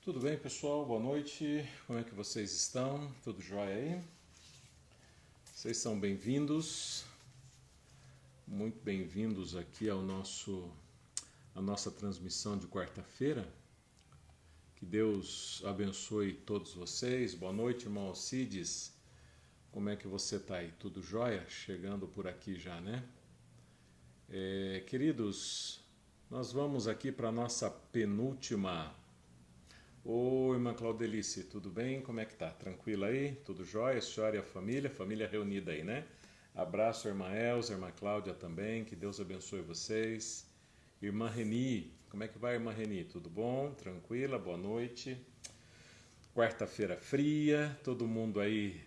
Tudo bem, pessoal? Boa noite. Como é que vocês estão? Tudo jóia aí? Vocês são bem-vindos. Muito bem-vindos aqui à nossa transmissão de quarta-feira. Que Deus abençoe todos vocês. Boa noite, irmão Alcides. Como é que você está aí? Tudo jóia? Chegando por aqui já, né? Queridos, nós vamos aqui para a nossa penúltima. Oi, irmã Claudelice, tudo bem? Como é que tá? Tranquila aí? Tudo jóia? A senhora e a família reunida aí, né? Abraço, irmã Elza, irmã Cláudia também, que Deus abençoe vocês. Irmã Reni, como é que vai, irmã Reni? Tudo bom? Tranquila? Boa noite. Quarta-feira fria, todo mundo aí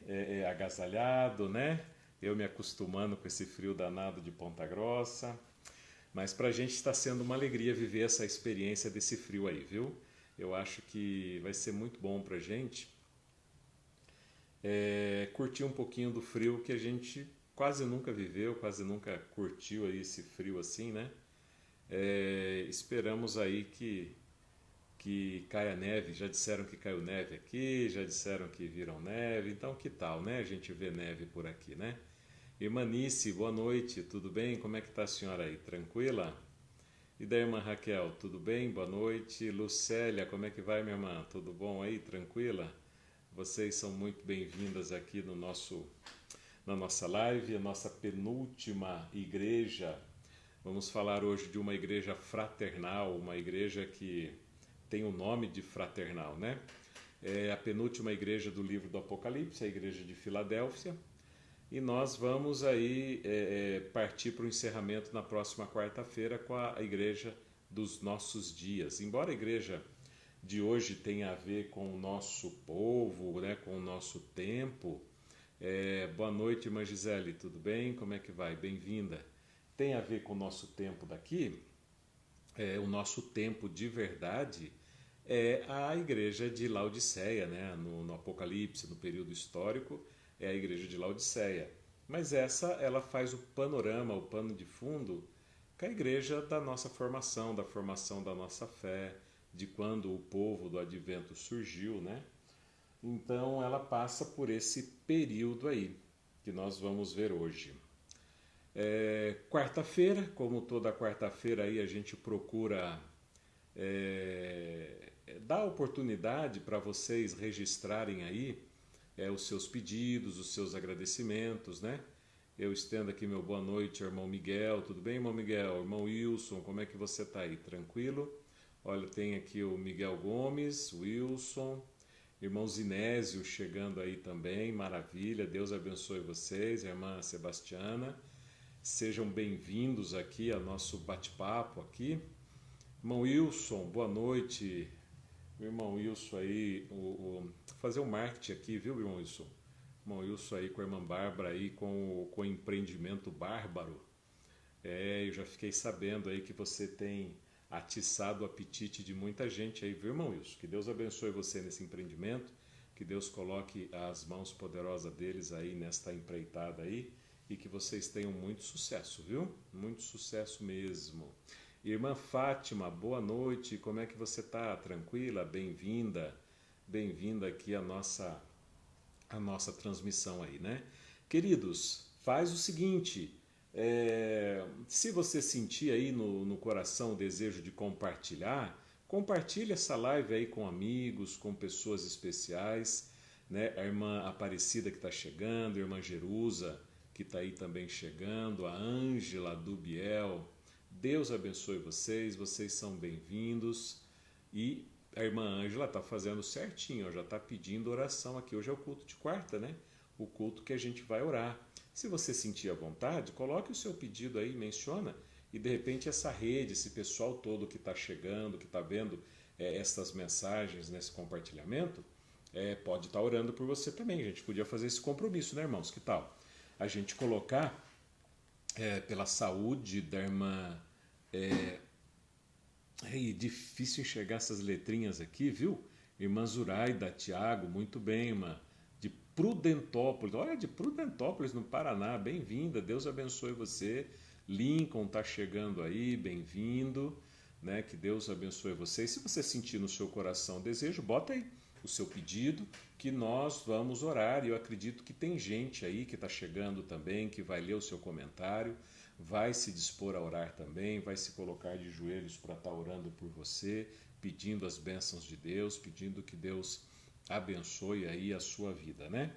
agasalhado, né? Eu me acostumando com esse frio danado de Ponta Grossa. Mas pra gente está sendo uma alegria viver essa experiência desse frio aí, viu? Eu acho que vai ser muito bom pra gente curtir um pouquinho do frio que a gente quase nunca viveu, quase nunca curtiu aí esse frio assim, né? Esperamos aí que caia neve. Já disseram que caiu neve aqui, já disseram que viram neve, então que tal, né? A gente vê neve por aqui, né? Irmanice, boa noite, tudo bem? Como é que tá a senhora aí? Tranquila? E daí, irmã Raquel, tudo bem? Boa noite. Lucélia, como é que vai, minha irmã? Tudo bom aí? Tranquila? Vocês são muito bem-vindas aqui na nossa live, a nossa penúltima igreja. Vamos falar hoje de uma igreja fraternal, uma igreja que tem o nome de fraternal, né? É a penúltima igreja do livro do Apocalipse, a igreja de Filadélfia. E nós vamos aí partir para o encerramento na próxima quarta-feira com a igreja dos nossos dias. Embora a igreja de hoje tenha a ver com o nosso povo, né, com o nosso tempo. Boa noite, irmã Gisele, tudo bem? Como é que vai? Bem-vinda. Tem a ver com o nosso tempo daqui. O nosso tempo de verdade é a igreja de Laodiceia, né? No Apocalipse, no período histórico, é a igreja de Laodiceia. Mas ela faz o panorama, o pano de fundo, com a igreja da nossa formação, da formação da nossa fé, de quando o povo do advento surgiu, né? Então ela passa por esse período aí, que nós vamos ver hoje. Quarta-feira, como toda quarta-feira aí a gente procura dar oportunidade para vocês registrarem aí os seus pedidos, os seus agradecimentos, né? Eu estendo aqui meu boa noite, irmão Miguel. Tudo bem, irmão Miguel? Irmão Wilson, como é que você está aí? Tranquilo? Olha, tem aqui o Miguel Gomes, Wilson, irmão Zinésio chegando aí também, maravilha. Deus abençoe vocês, irmã Sebastiana. Sejam bem-vindos aqui ao nosso bate-papo aqui. Irmão Wilson, boa noite. Irmão Wilson aí, fazer um marketing aqui, viu, irmão Wilson? Irmão Wilson aí com a irmã Bárbara aí com o empreendimento bárbaro. Eu já fiquei sabendo aí que você tem atiçado o apetite de muita gente aí, viu, irmão Wilson? Que Deus abençoe você nesse empreendimento, que Deus coloque as mãos poderosas deles aí nesta empreitada aí e que vocês tenham muito sucesso, viu? Muito sucesso mesmo. Irmã Fátima, boa noite, como é que você tá? Tranquila? Bem-vinda, bem-vinda aqui à nossa transmissão aí, né? Queridos, faz o seguinte, se você sentir aí no coração o desejo de compartilhar, compartilhe essa live aí com amigos, com pessoas especiais, né? A irmã Aparecida que está chegando, a irmã Jerusa que está aí também chegando, a Ângela Dubiel. Deus abençoe vocês, vocês são bem-vindos. E a irmã Ângela está fazendo certinho, já está pedindo oração aqui. Hoje é o culto de quarta, né? O culto que a gente vai orar. Se você sentir à vontade, coloque o seu pedido aí, menciona, e de repente essa rede, esse pessoal todo que está chegando, que está vendo estas mensagens nesse compartilhamento, pode estar orando por você também. A gente podia fazer esse compromisso, né, irmãos? Que tal? A gente colocar pela saúde da irmã. Difícil enxergar essas letrinhas aqui, viu? Irmã Zuraida, Tiago, muito bem, irmã. De Prudentópolis, olha, de Prudentópolis, no Paraná, bem-vinda, Deus abençoe você. Lincoln tá chegando aí, bem-vindo. né? Que Deus abençoe você. E se você sentir no seu coração o desejo, bota aí o seu pedido, que nós vamos orar. E eu acredito que tem gente aí que está chegando também, que vai ler o seu comentário, vai se dispor a orar também, vai se colocar de joelhos para estar orando por você, pedindo as bênçãos de Deus, pedindo que Deus abençoe aí a sua vida, né?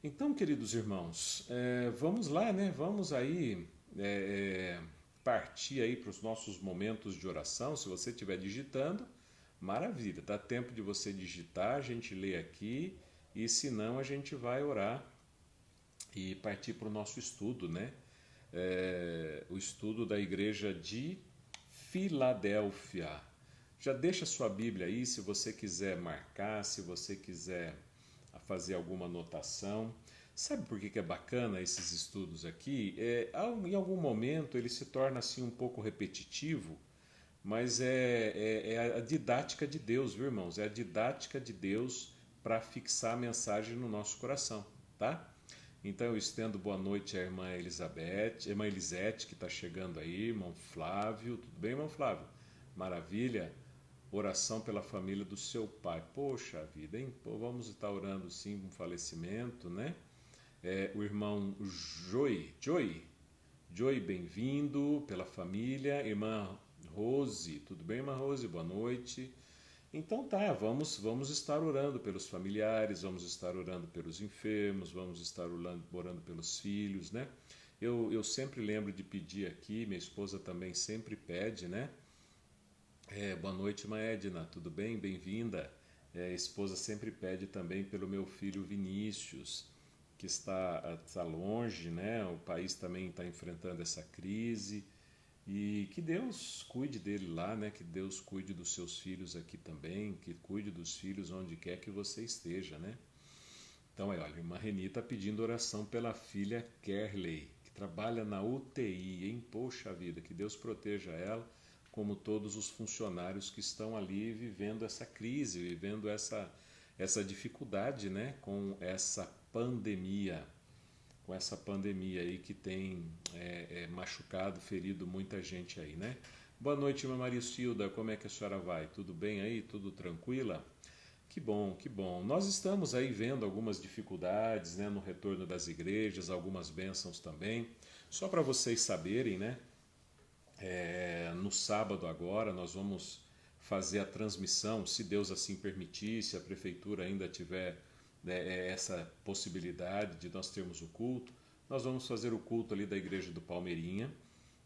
Então, queridos irmãos, vamos lá, né? Vamos aí partir aí para os nossos momentos de oração. Se você estiver digitando, maravilha, dá tempo de você digitar, a gente lê aqui, e se não, a gente vai orar e partir para o nosso estudo, né? O estudo da igreja de Filadélfia. Já deixa sua Bíblia aí, se você quiser marcar, se você quiser fazer alguma anotação. Sabe por que é bacana esses estudos aqui? Em algum momento ele se torna assim um pouco repetitivo, mas é a didática de Deus, viu, irmãos? É a didática de Deus para fixar a mensagem no nosso coração, tá? Então eu estendo boa noite à irmã Elizabeth, irmã Elisete, que está chegando aí, irmão Flávio. Tudo bem, irmão Flávio? Maravilha. Oração pela família do seu pai. Poxa vida, hein? Pô, vamos estar orando sim com falecimento, né? O irmão Joy, bem-vindo pela família. Irmã Rose, tudo bem, irmã Rose? Boa noite. Então tá, vamos estar orando pelos familiares, vamos estar orando pelos enfermos, vamos estar orando pelos filhos, né? Eu sempre lembro de pedir aqui, minha esposa também sempre pede, né? Boa noite, irmã Edna, tudo bem? Bem-vinda. A esposa sempre pede também pelo meu filho Vinícius, que está longe, né? O país também está enfrentando essa crise. E que Deus cuide dele lá, né? Que Deus cuide dos seus filhos aqui também, que cuide dos filhos onde quer que você esteja, né? Então, olha, a irmã Reni está pedindo oração pela filha Kerley, que trabalha na UTI, hein? Poxa vida, que Deus proteja ela, como todos os funcionários que estão ali vivendo essa crise, vivendo essa dificuldade, né? Com essa pandemia. Com essa pandemia aí que tem machucado, ferido muita gente aí, né? Boa noite, irmã Maricilda, como é que a senhora vai? Tudo bem aí? Tudo tranquila? Que bom, que bom. Nós estamos aí vendo algumas dificuldades, né, no retorno das igrejas, algumas bênçãos também. Só para vocês saberem, né? No sábado agora nós vamos fazer a transmissão, se Deus assim permitir, se a prefeitura ainda tiver essa possibilidade de nós termos o culto, nós vamos fazer o culto ali da igreja do Palmeirinha,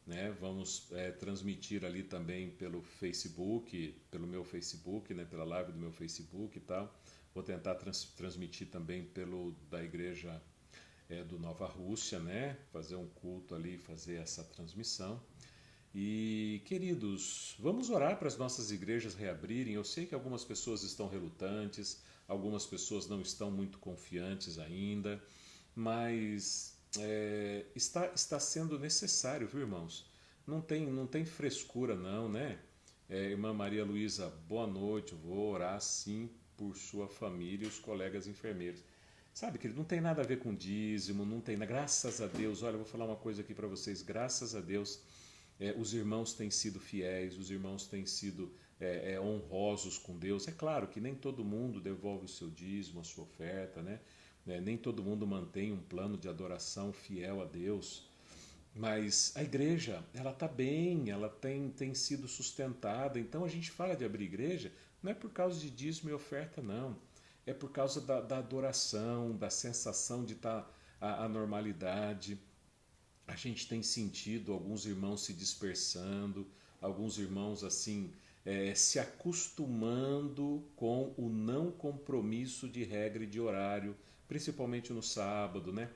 né? Vamos transmitir ali também pelo Facebook, pelo meu Facebook, né? Pela live do meu Facebook e tal. Vou tentar transmitir também pelo da igreja do Nova Rússia, né? Fazer um culto ali, fazer essa transmissão. E, queridos, vamos orar para as nossas igrejas reabrirem. Eu sei que algumas pessoas estão relutantes, algumas pessoas não estão muito confiantes ainda, mas está sendo necessário, viu, irmãos? Não tem frescura não, né? Irmã Maria Luísa, boa noite, eu vou orar sim por sua família e os colegas enfermeiros. Sabe, querido, não tem nada a ver com dízimo, não tem, graças a Deus, olha, eu vou falar uma coisa aqui para vocês, graças a Deus, os irmãos têm sido fiéis, os irmãos têm sido honrosos com Deus. É claro que nem todo mundo devolve o seu dízimo, a sua oferta, né? Nem todo mundo mantém um plano de adoração fiel a Deus. Mas a igreja, ela está bem, ela tem sido sustentada. Então a gente fala de abrir igreja, não é por causa de dízimo e oferta, não. É por causa da adoração, da sensação de estar a normalidade. A gente tem sentido alguns irmãos se dispersando, alguns irmãos assim se acostumando com o não compromisso de regra e de horário, principalmente no sábado, né?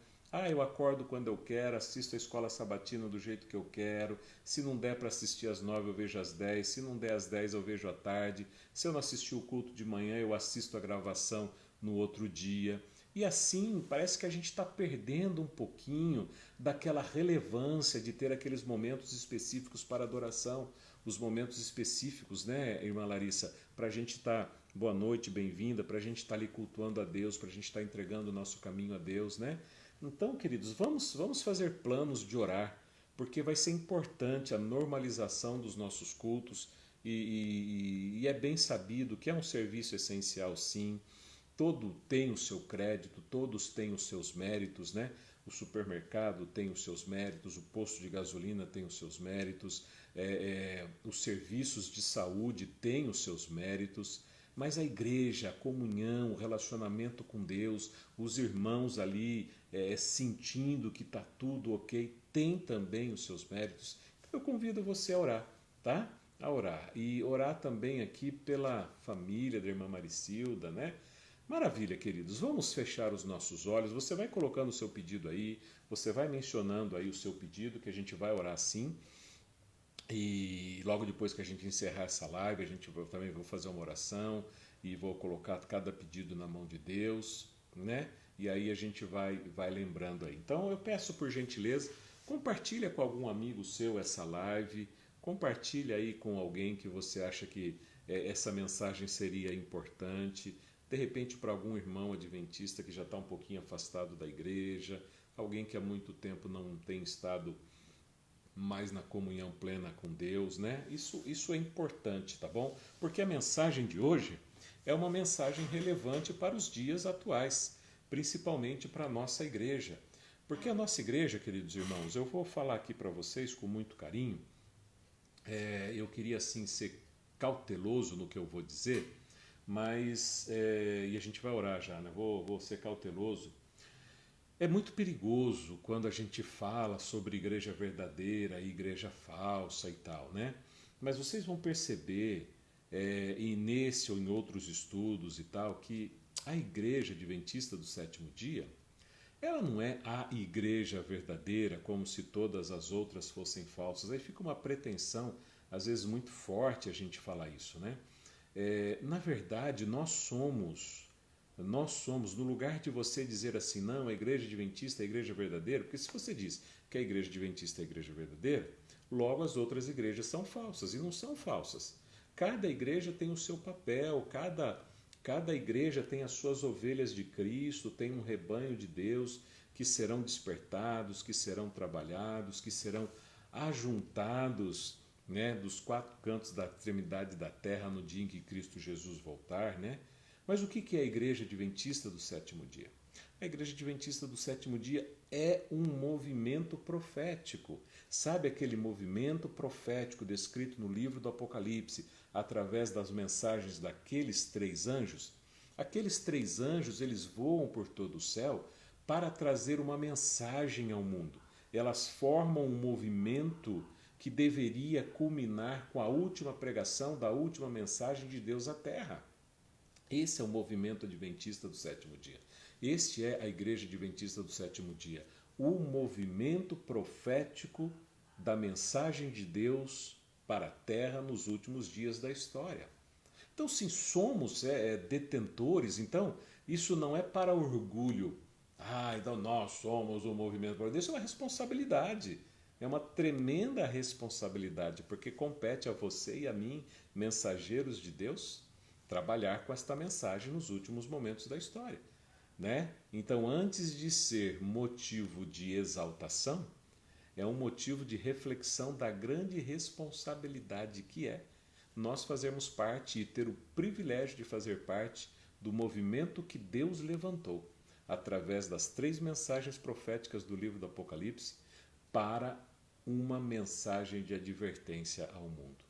Eu acordo quando eu quero, assisto a escola sabatina do jeito que eu quero, se não der para assistir às 9 eu vejo às 10, se não der às 10 eu vejo à tarde, se eu não assistir o culto de manhã eu assisto a gravação no outro dia. E assim, parece que a gente está perdendo um pouquinho daquela relevância de ter aqueles momentos específicos para adoração, os momentos específicos, né, irmã Larissa, para a gente estar, boa noite, bem-vinda, para a gente estar ali cultuando a Deus, para a gente estar entregando o nosso caminho a Deus, né? Então, queridos, vamos fazer planos de orar porque vai ser importante a normalização dos nossos cultos e é bem sabido que é um serviço essencial, sim. Todo tem o seu crédito, todos têm os seus méritos, né? O supermercado tem os seus méritos, o posto de gasolina tem os seus méritos, os serviços de saúde têm os seus méritos, mas a igreja, a comunhão, o relacionamento com Deus, os irmãos ali sentindo que está tudo ok, tem também os seus méritos. Então eu convido você a orar, tá? A orar. E orar também aqui pela família da irmã Maricilda, né? Maravilha, queridos. Vamos fechar os nossos olhos. Você vai colocando o seu pedido aí, você vai mencionando aí o seu pedido, que a gente vai orar sim. E logo depois que a gente encerrar essa live, eu também vou fazer uma oração e vou colocar cada pedido na mão de Deus, né? E aí a gente vai lembrando aí. Então eu peço por gentileza, compartilha com algum amigo seu essa live, compartilha aí com alguém que você acha que essa mensagem seria importante, de repente para algum irmão adventista que já está um pouquinho afastado da igreja, alguém que há muito tempo não tem estado mais na comunhão plena com Deus, né? Isso é importante, tá bom? Porque a mensagem de hoje é uma mensagem relevante para os dias atuais, principalmente para a nossa igreja. Porque a nossa igreja, queridos irmãos, eu vou falar aqui para vocês com muito carinho, eu queria assim ser cauteloso no que eu vou dizer, mas, e a gente vai orar já, né? Vou ser cauteloso. É muito perigoso quando a gente fala sobre igreja verdadeira e igreja falsa e tal, né? Mas vocês vão perceber, e nesse ou em outros estudos e tal, que a igreja adventista do sétimo dia, ela não é a igreja verdadeira, como se todas as outras fossem falsas. Aí fica uma pretensão, às vezes muito forte a gente falar isso, né? Na verdade, nós somos, no lugar de você dizer assim, não, a igreja adventista é a igreja verdadeira, porque se você diz que a igreja adventista é a igreja verdadeira, logo as outras igrejas são falsas, e não são falsas. Cada igreja tem o seu papel, cada igreja tem as suas ovelhas de Cristo, tem um rebanho de Deus que serão despertados, que serão trabalhados, que serão ajuntados, né, dos quatro cantos da extremidade da terra no dia em que Cristo Jesus voltar, né? Mas o que é a igreja adventista do sétimo dia? A igreja adventista do sétimo dia é um movimento profético. Sabe aquele movimento profético descrito no livro do Apocalipse, através das mensagens daqueles três anjos? Aqueles três anjos, eles voam por todo o céu para trazer uma mensagem ao mundo. Elas formam um movimento que deveria culminar com a última pregação da última mensagem de Deus à terra. Esse é o movimento adventista do sétimo dia. Este é a igreja adventista do sétimo dia. O movimento profético da mensagem de Deus para a terra nos últimos dias da história. Então, sim, somos detentores, então isso não é para orgulho. Então nós somos o movimento profético. Isso é uma responsabilidade. É uma tremenda responsabilidade, porque compete a você e a mim, mensageiros de Deus, trabalhar com esta mensagem nos últimos momentos da história, né? Então, antes de ser motivo de exaltação, é um motivo de reflexão da grande responsabilidade que é nós fazermos parte e ter o privilégio de fazer parte do movimento que Deus levantou através das três mensagens proféticas do livro do Apocalipse para uma mensagem de advertência ao mundo.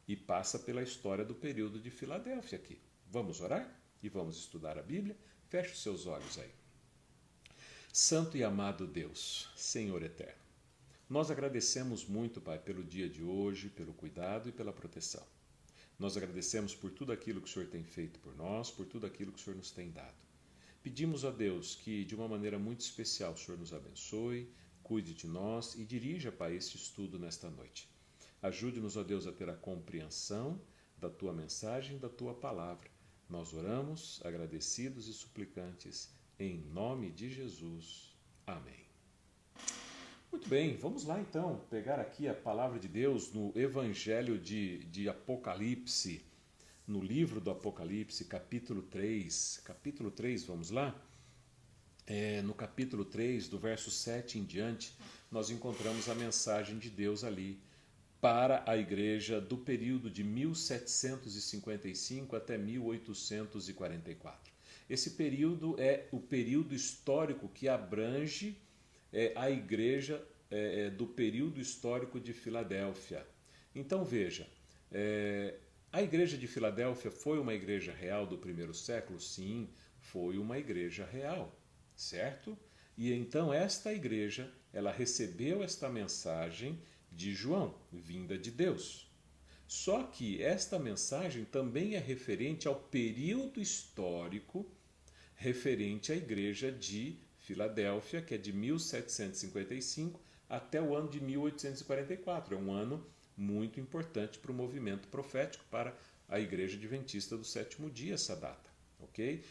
E passa pela história do período de Filadélfia aqui. Vamos orar e vamos estudar a Bíblia? Feche os seus olhos aí. Santo e amado Deus, Senhor eterno, nós agradecemos muito, Pai, pelo dia de hoje, pelo cuidado e pela proteção. Nós agradecemos por tudo aquilo que o Senhor tem feito por nós, por tudo aquilo que o Senhor nos tem dado. Pedimos a Deus que, de uma maneira muito especial, o Senhor nos abençoe, cuide de nós e dirija, Pai, este estudo nesta noite. Ajude-nos, ó Deus, a ter a compreensão da Tua mensagem, da Tua palavra. Nós oramos, agradecidos e suplicantes, em nome de Jesus. Amém. Muito bem, vamos lá então, pegar aqui a palavra de Deus no Evangelho de Apocalipse, no livro do Apocalipse, capítulo 3. Capítulo 3, vamos lá? no capítulo 3, do verso 7 em diante, nós encontramos a mensagem de Deus ali para a igreja do período de 1755 até 1844. Esse período é o período histórico que abrange a igreja do período histórico de Filadélfia. Então veja, a igreja de Filadélfia foi uma igreja real do primeiro século? Sim, foi uma igreja real, certo? E então esta igreja, ela recebeu esta mensagem de João, vinda de Deus. Só que esta mensagem também é referente ao período histórico referente à igreja de Filadélfia, que é de 1755 até o ano de 1844. É um ano muito importante para o movimento profético, para a igreja adventista do sétimo dia, essa data, ok?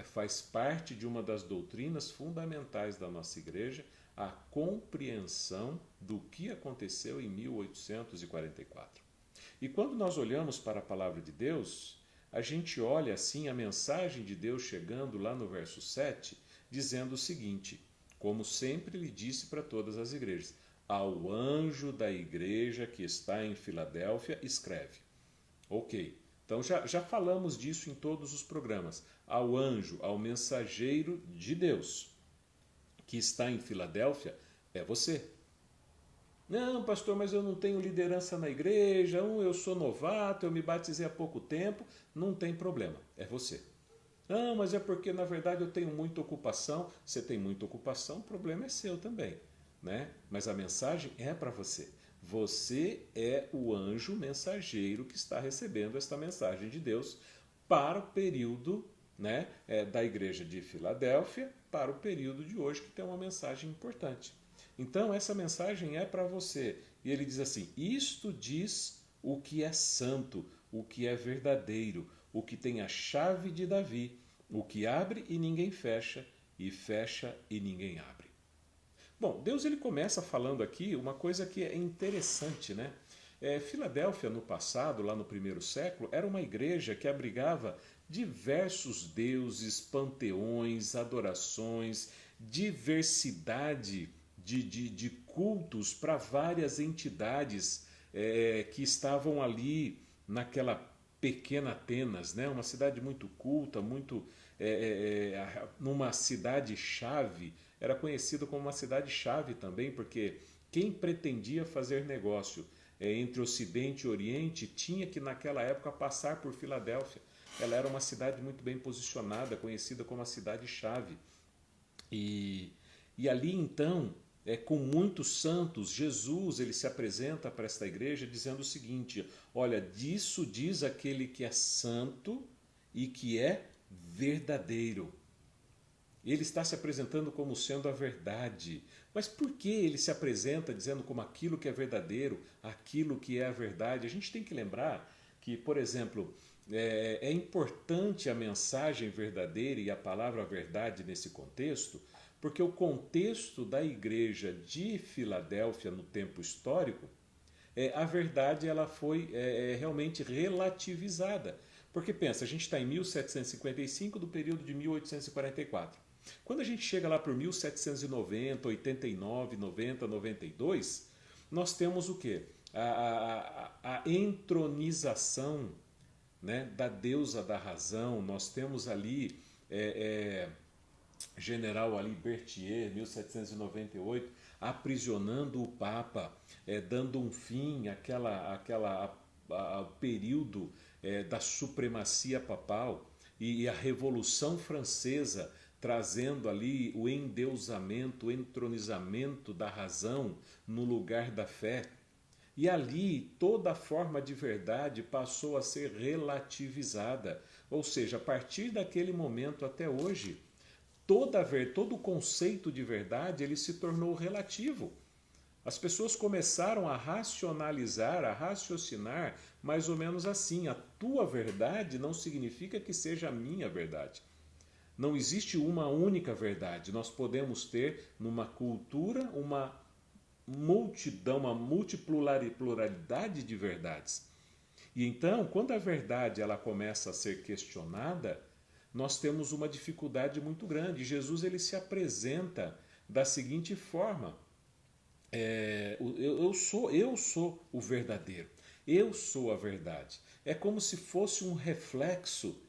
Faz parte de uma das doutrinas fundamentais da nossa igreja, a compreensão do que aconteceu em 1844. E quando nós olhamos para a palavra de Deus, a gente olha assim a mensagem de Deus chegando lá no verso 7, dizendo o seguinte: como sempre lhe disse para todas as igrejas, ao anjo da igreja que está em Filadélfia, escreve. Ok, então já falamos disso em todos os programas. Ao anjo, ao mensageiro de Deus que está em Filadélfia, é você. Não, pastor, mas eu não tenho liderança na igreja, eu sou novato, eu me batizei há pouco tempo. Não tem problema, é você. Não, mas é porque na verdade eu tenho muita ocupação. Você tem muita ocupação, o problema é seu também, né? Mas a mensagem é para você. Você é o anjo mensageiro que está recebendo esta mensagem de Deus para o período, né, da igreja de Filadélfia, para o período de hoje, que tem uma mensagem importante. Então essa mensagem é para você. E ele diz assim: isto diz o que é santo, o que é verdadeiro, o que tem a chave de Davi, o que abre e ninguém fecha, e fecha e ninguém abre. Bom, Deus ele começa falando aqui uma coisa que é interessante, né? Filadélfia, no passado, lá no primeiro século, era uma igreja que abrigava diversos deuses, panteões, adorações, diversidade de cultos para várias entidades que estavam ali naquela pequena Atenas, né? Uma cidade muito culta, muito numa cidade-chave, era conhecido como uma cidade-chave também, porque quem pretendia fazer negócio entre Ocidente e Oriente tinha que naquela época passar por Filadélfia. Ela era uma cidade muito bem posicionada, conhecida como a cidade-chave. E ali então, com muitos santos, Jesus ele se apresenta para esta igreja dizendo o seguinte: olha, disso diz aquele que é santo e que é verdadeiro. Ele está se apresentando como sendo a verdade. Mas por que ele se apresenta dizendo como aquilo que é verdadeiro, aquilo que é a verdade? A gente tem que lembrar que, por exemplo, é importante a mensagem verdadeira e a palavra verdade nesse contexto, porque o contexto da igreja de Filadélfia no tempo histórico, a verdade ela foi realmente relativizada. Porque pensa, a gente está em 1755 do período de 1844. Quando a gente chega lá por 1790, 89, 90, 92, nós temos o quê? A entronização, né, da deusa da razão. Nós temos ali General Ali Berthier, 1798, aprisionando o Papa, dando um fim ao período da supremacia papal, e a Revolução Francesa trazendo ali o endeusamento, o entronizamento da razão no lugar da fé. E ali toda forma de verdade passou a ser relativizada. Ou seja, a partir daquele momento até hoje, todo o conceito de verdade ele se tornou relativo. As pessoas começaram a racionalizar, a raciocinar mais ou menos assim: a tua verdade não significa que seja a minha verdade. Não existe uma única verdade. Nós podemos ter numa cultura uma multidão, uma multipluralidade de verdades. E então, quando a verdade ela começa a ser questionada, nós temos uma dificuldade muito grande. Jesus ele se apresenta da seguinte forma: eu sou o verdadeiro, eu sou a verdade. É como se fosse um reflexo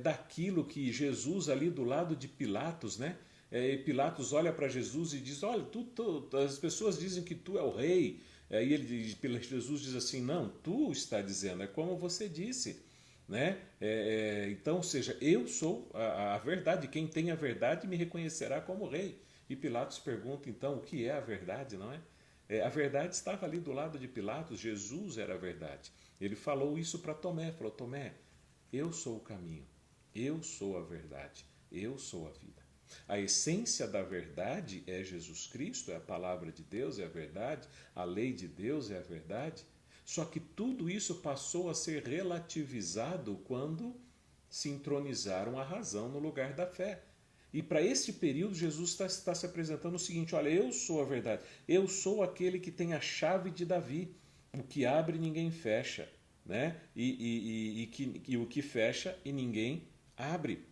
daquilo que Jesus ali do lado de Pilatos, né? E Pilatos olha para Jesus e diz: olha, as pessoas dizem que tu é o rei. E Jesus diz assim: não, tu está dizendo, é como você disse. Né? Então, ou seja, eu sou a verdade, quem tem a verdade me reconhecerá como rei. E Pilatos pergunta então o que é a verdade, não é? A verdade estava ali do lado de Pilatos, Jesus era a verdade. Ele falou isso para Tomé, falou: Tomé, eu sou o caminho, eu sou a verdade, eu sou a vida. A essência da verdade é Jesus Cristo, é a palavra de Deus, é a verdade, a lei de Deus é a verdade. Só que tudo isso passou a ser relativizado quando se entronizaram a razão no lugar da fé. E para este período, Jesus está se apresentando o seguinte: olha, eu sou a verdade, eu sou aquele que tem a chave de Davi, o que abre ninguém fecha, né? E o que fecha e ninguém abre.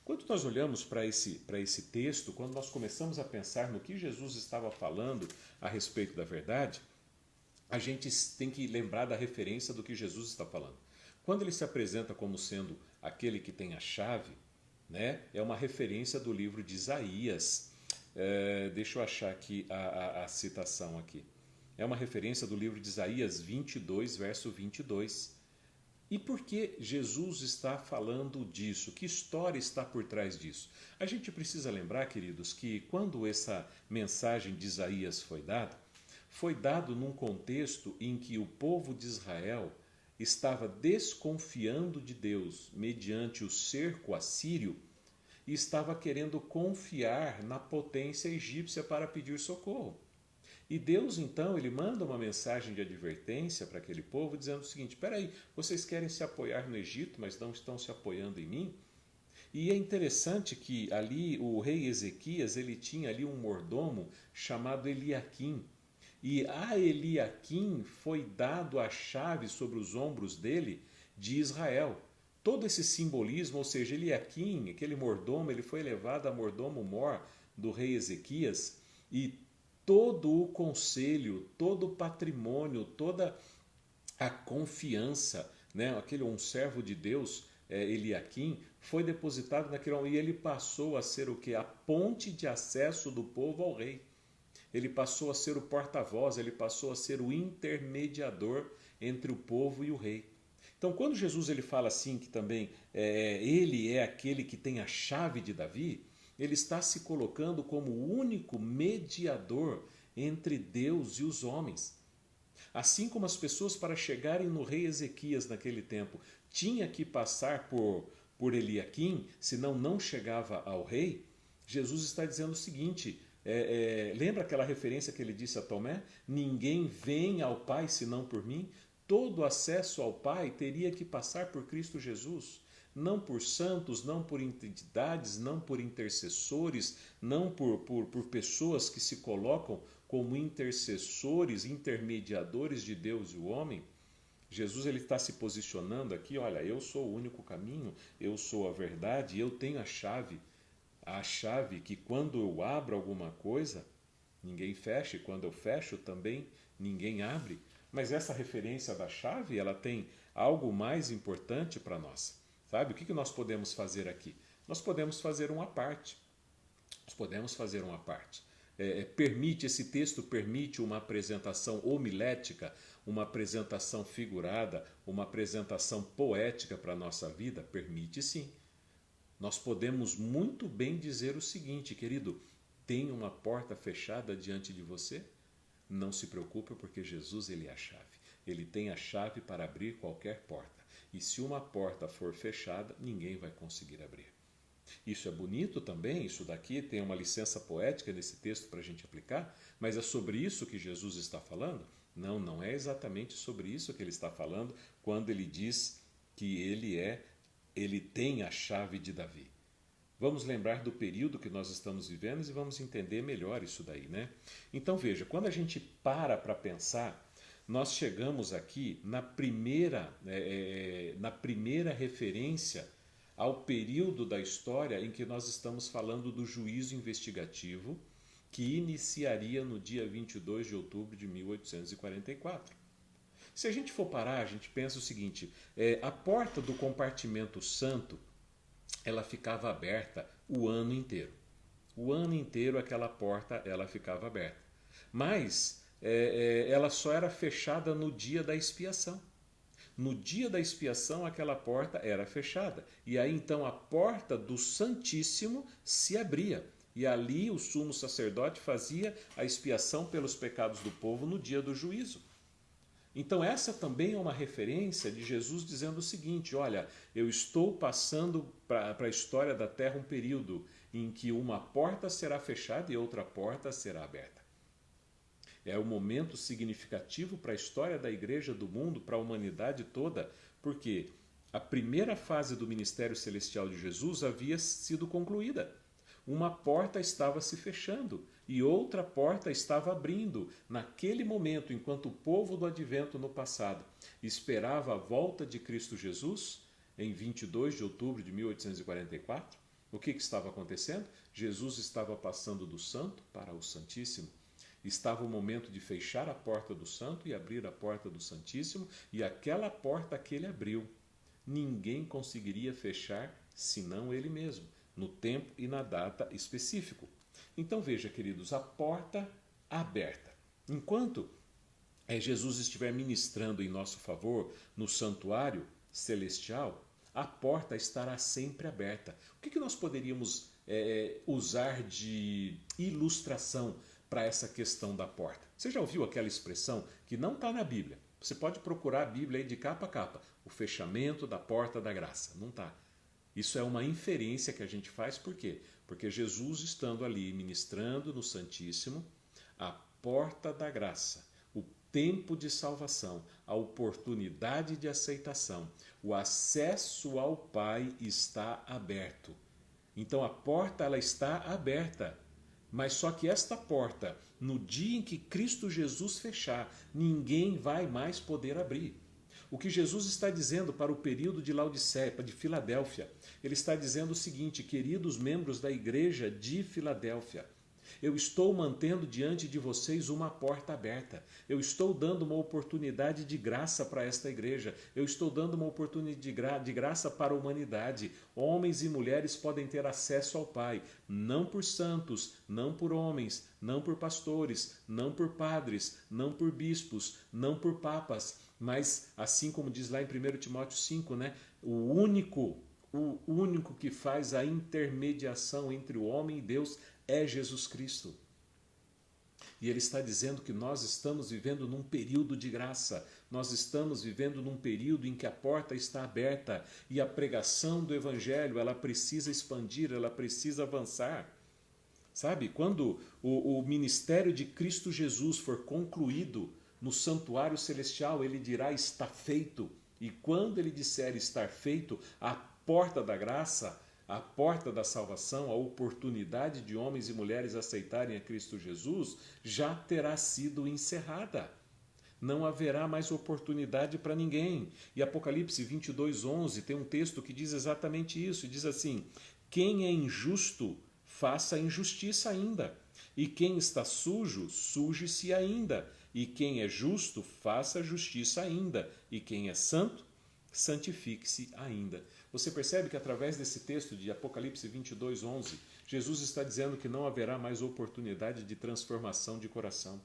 Quando nós olhamos para esse texto, quando nós começamos a pensar no que Jesus estava falando a respeito da verdade, a gente tem que lembrar da referência do que Jesus está falando. Quando ele se apresenta como sendo aquele que tem a chave, né, é uma referência do livro de Isaías. Deixa eu achar aqui a citação aqui. É uma referência do livro de Isaías 22, verso 22. E por que Jesus está falando disso? Que história está por trás disso? A gente precisa lembrar, queridos, que quando essa mensagem de Isaías foi dado num contexto em que o povo de Israel estava desconfiando de Deus mediante o cerco assírio e estava querendo confiar na potência egípcia para pedir socorro. E Deus, então, ele manda uma mensagem de advertência para aquele povo, dizendo o seguinte: espera aí, vocês querem se apoiar no Egito, mas não estão se apoiando em mim? E é interessante que ali o rei Ezequias, ele tinha ali um mordomo chamado Eliaquim. E a Eliaquim foi dado a chave sobre os ombros dele de Israel. Todo esse simbolismo, ou seja, Eliaquim, aquele mordomo, ele foi levado a mordomo-mor do rei Ezequias, e todo o conselho, todo o patrimônio, toda a confiança, né? Um servo de Deus, Eliaquim, foi depositado naquele, e ele passou a ser o que? A ponte de acesso do povo ao rei. Ele passou a ser o porta-voz, ele passou a ser o intermediador entre o povo e o rei. Então, quando Jesus ele fala assim que também ele é aquele que tem a chave de Davi, ele está se colocando como o único mediador entre Deus e os homens. Assim como as pessoas para chegarem no rei Ezequias naquele tempo tinha que passar por Eliaquim, senão não chegava ao rei, Jesus está dizendo o seguinte: lembra aquela referência que ele disse a Tomé? Ninguém vem ao Pai senão por mim. Todo acesso ao Pai teria que passar por Cristo Jesus. Não por santos, não por entidades, não por intercessores, não por pessoas que se colocam como intercessores, intermediadores de Deus e o homem. Jesus ele está se posicionando aqui: olha, eu sou o único caminho, eu sou a verdade, eu tenho a chave que quando eu abro alguma coisa, ninguém fecha, e quando eu fecho também ninguém abre. Mas essa referência da chave, ela tem algo mais importante para nós. Sabe? O que nós podemos fazer aqui? Nós podemos fazer uma parte. Nós podemos fazer uma parte. Esse texto permite uma apresentação homilética, uma apresentação figurada, uma apresentação poética para a nossa vida? Permite sim. Nós podemos muito bem dizer o seguinte: querido, tem uma porta fechada diante de você? Não se preocupe, porque Jesus ele é a chave. Ele tem a chave para abrir qualquer porta. E se uma porta for fechada, ninguém vai conseguir abrir. Isso é bonito também, isso daqui tem uma licença poética nesse texto para a gente aplicar, mas é sobre isso que Jesus está falando? Não, não é exatamente sobre isso que ele está falando quando ele diz que ele tem a chave de Davi. Vamos lembrar do período que nós estamos vivendo e vamos entender melhor isso daí, né? Então veja, quando a gente para pensar, nós chegamos aqui na primeira referência ao período da história em que nós estamos falando do juízo investigativo que iniciaria no dia 22 de outubro de 1844. Se a gente for parar, a gente pensa o seguinte, a porta do compartimento santo, ela ficava aberta o ano inteiro. O ano inteiro aquela porta ela ficava aberta. Mas ela só era fechada no dia da expiação. No dia da expiação aquela porta era fechada. E aí então a porta do Santíssimo se abria. E ali o sumo sacerdote fazia a expiação pelos pecados do povo no dia do juízo. Então essa também é uma referência de Jesus dizendo o seguinte, olha, eu estou passando para a história da Terra um período em que uma porta será fechada e outra porta será aberta. É um momento significativo para a história da Igreja, do mundo, para a humanidade toda, porque a primeira fase do ministério celestial de Jesus havia sido concluída. Uma porta estava se fechando e outra porta estava abrindo. Naquele momento, enquanto o povo do advento no passado esperava a volta de Cristo Jesus, em 22 de outubro de 1844, o que estava acontecendo? Jesus estava passando do santo para o santíssimo. Estava o momento de fechar a porta do santo e abrir a porta do santíssimo, e aquela porta que ele abriu, ninguém conseguiria fechar senão ele mesmo, no tempo e na data específico. Então veja, queridos, a porta aberta. Enquanto Jesus estiver ministrando em nosso favor no santuário celestial, a porta estará sempre aberta. O que nós poderíamos usar de ilustração para essa questão da porta? Você já ouviu aquela expressão que não está na Bíblia? Você pode procurar a Bíblia aí de capa a capa. O fechamento da porta da graça. Não está. Isso é uma inferência que a gente faz, por quê? Porque Jesus estando ali ministrando no Santíssimo, a porta da graça, o tempo de salvação, a oportunidade de aceitação, o acesso ao Pai está aberto. Então a porta ela está aberta, mas só que esta porta, no dia em que Cristo Jesus fechar, ninguém vai mais poder abrir. O que Jesus está dizendo para o período de Laodiceia, de Filadélfia, ele está dizendo o seguinte, queridos membros da igreja de Filadélfia, eu estou mantendo diante de vocês uma porta aberta. Eu estou dando uma oportunidade de graça para esta igreja. Eu estou dando uma oportunidade de graça para a humanidade. Homens e mulheres podem ter acesso ao Pai, não por santos, não por homens, não por pastores, não por padres, não por bispos, não por papas, mas assim como diz lá em 1 Timóteo 5, né, o único que faz a intermediação entre o homem e Deus é Jesus Cristo. E ele está dizendo que nós estamos vivendo num período de graça, nós estamos vivendo num período em que a porta está aberta e a pregação do Evangelho ela precisa expandir, ela precisa avançar. Sabe, quando o ministério de Cristo Jesus for concluído no santuário celestial, ele dirá está feito. E quando ele disser estar feito, a porta da graça, a porta da salvação, a oportunidade de homens e mulheres aceitarem a Cristo Jesus já terá sido encerrada. Não haverá mais oportunidade para ninguém. E Apocalipse 22:11 tem um texto que diz exatamente isso. Diz assim, quem é injusto, faça injustiça ainda. E quem está sujo, suje-se ainda. E quem é justo, faça justiça ainda. E quem é santo, santifique-se ainda. Você percebe que através desse texto de Apocalipse 22:11, Jesus está dizendo que não haverá mais oportunidade de transformação de coração.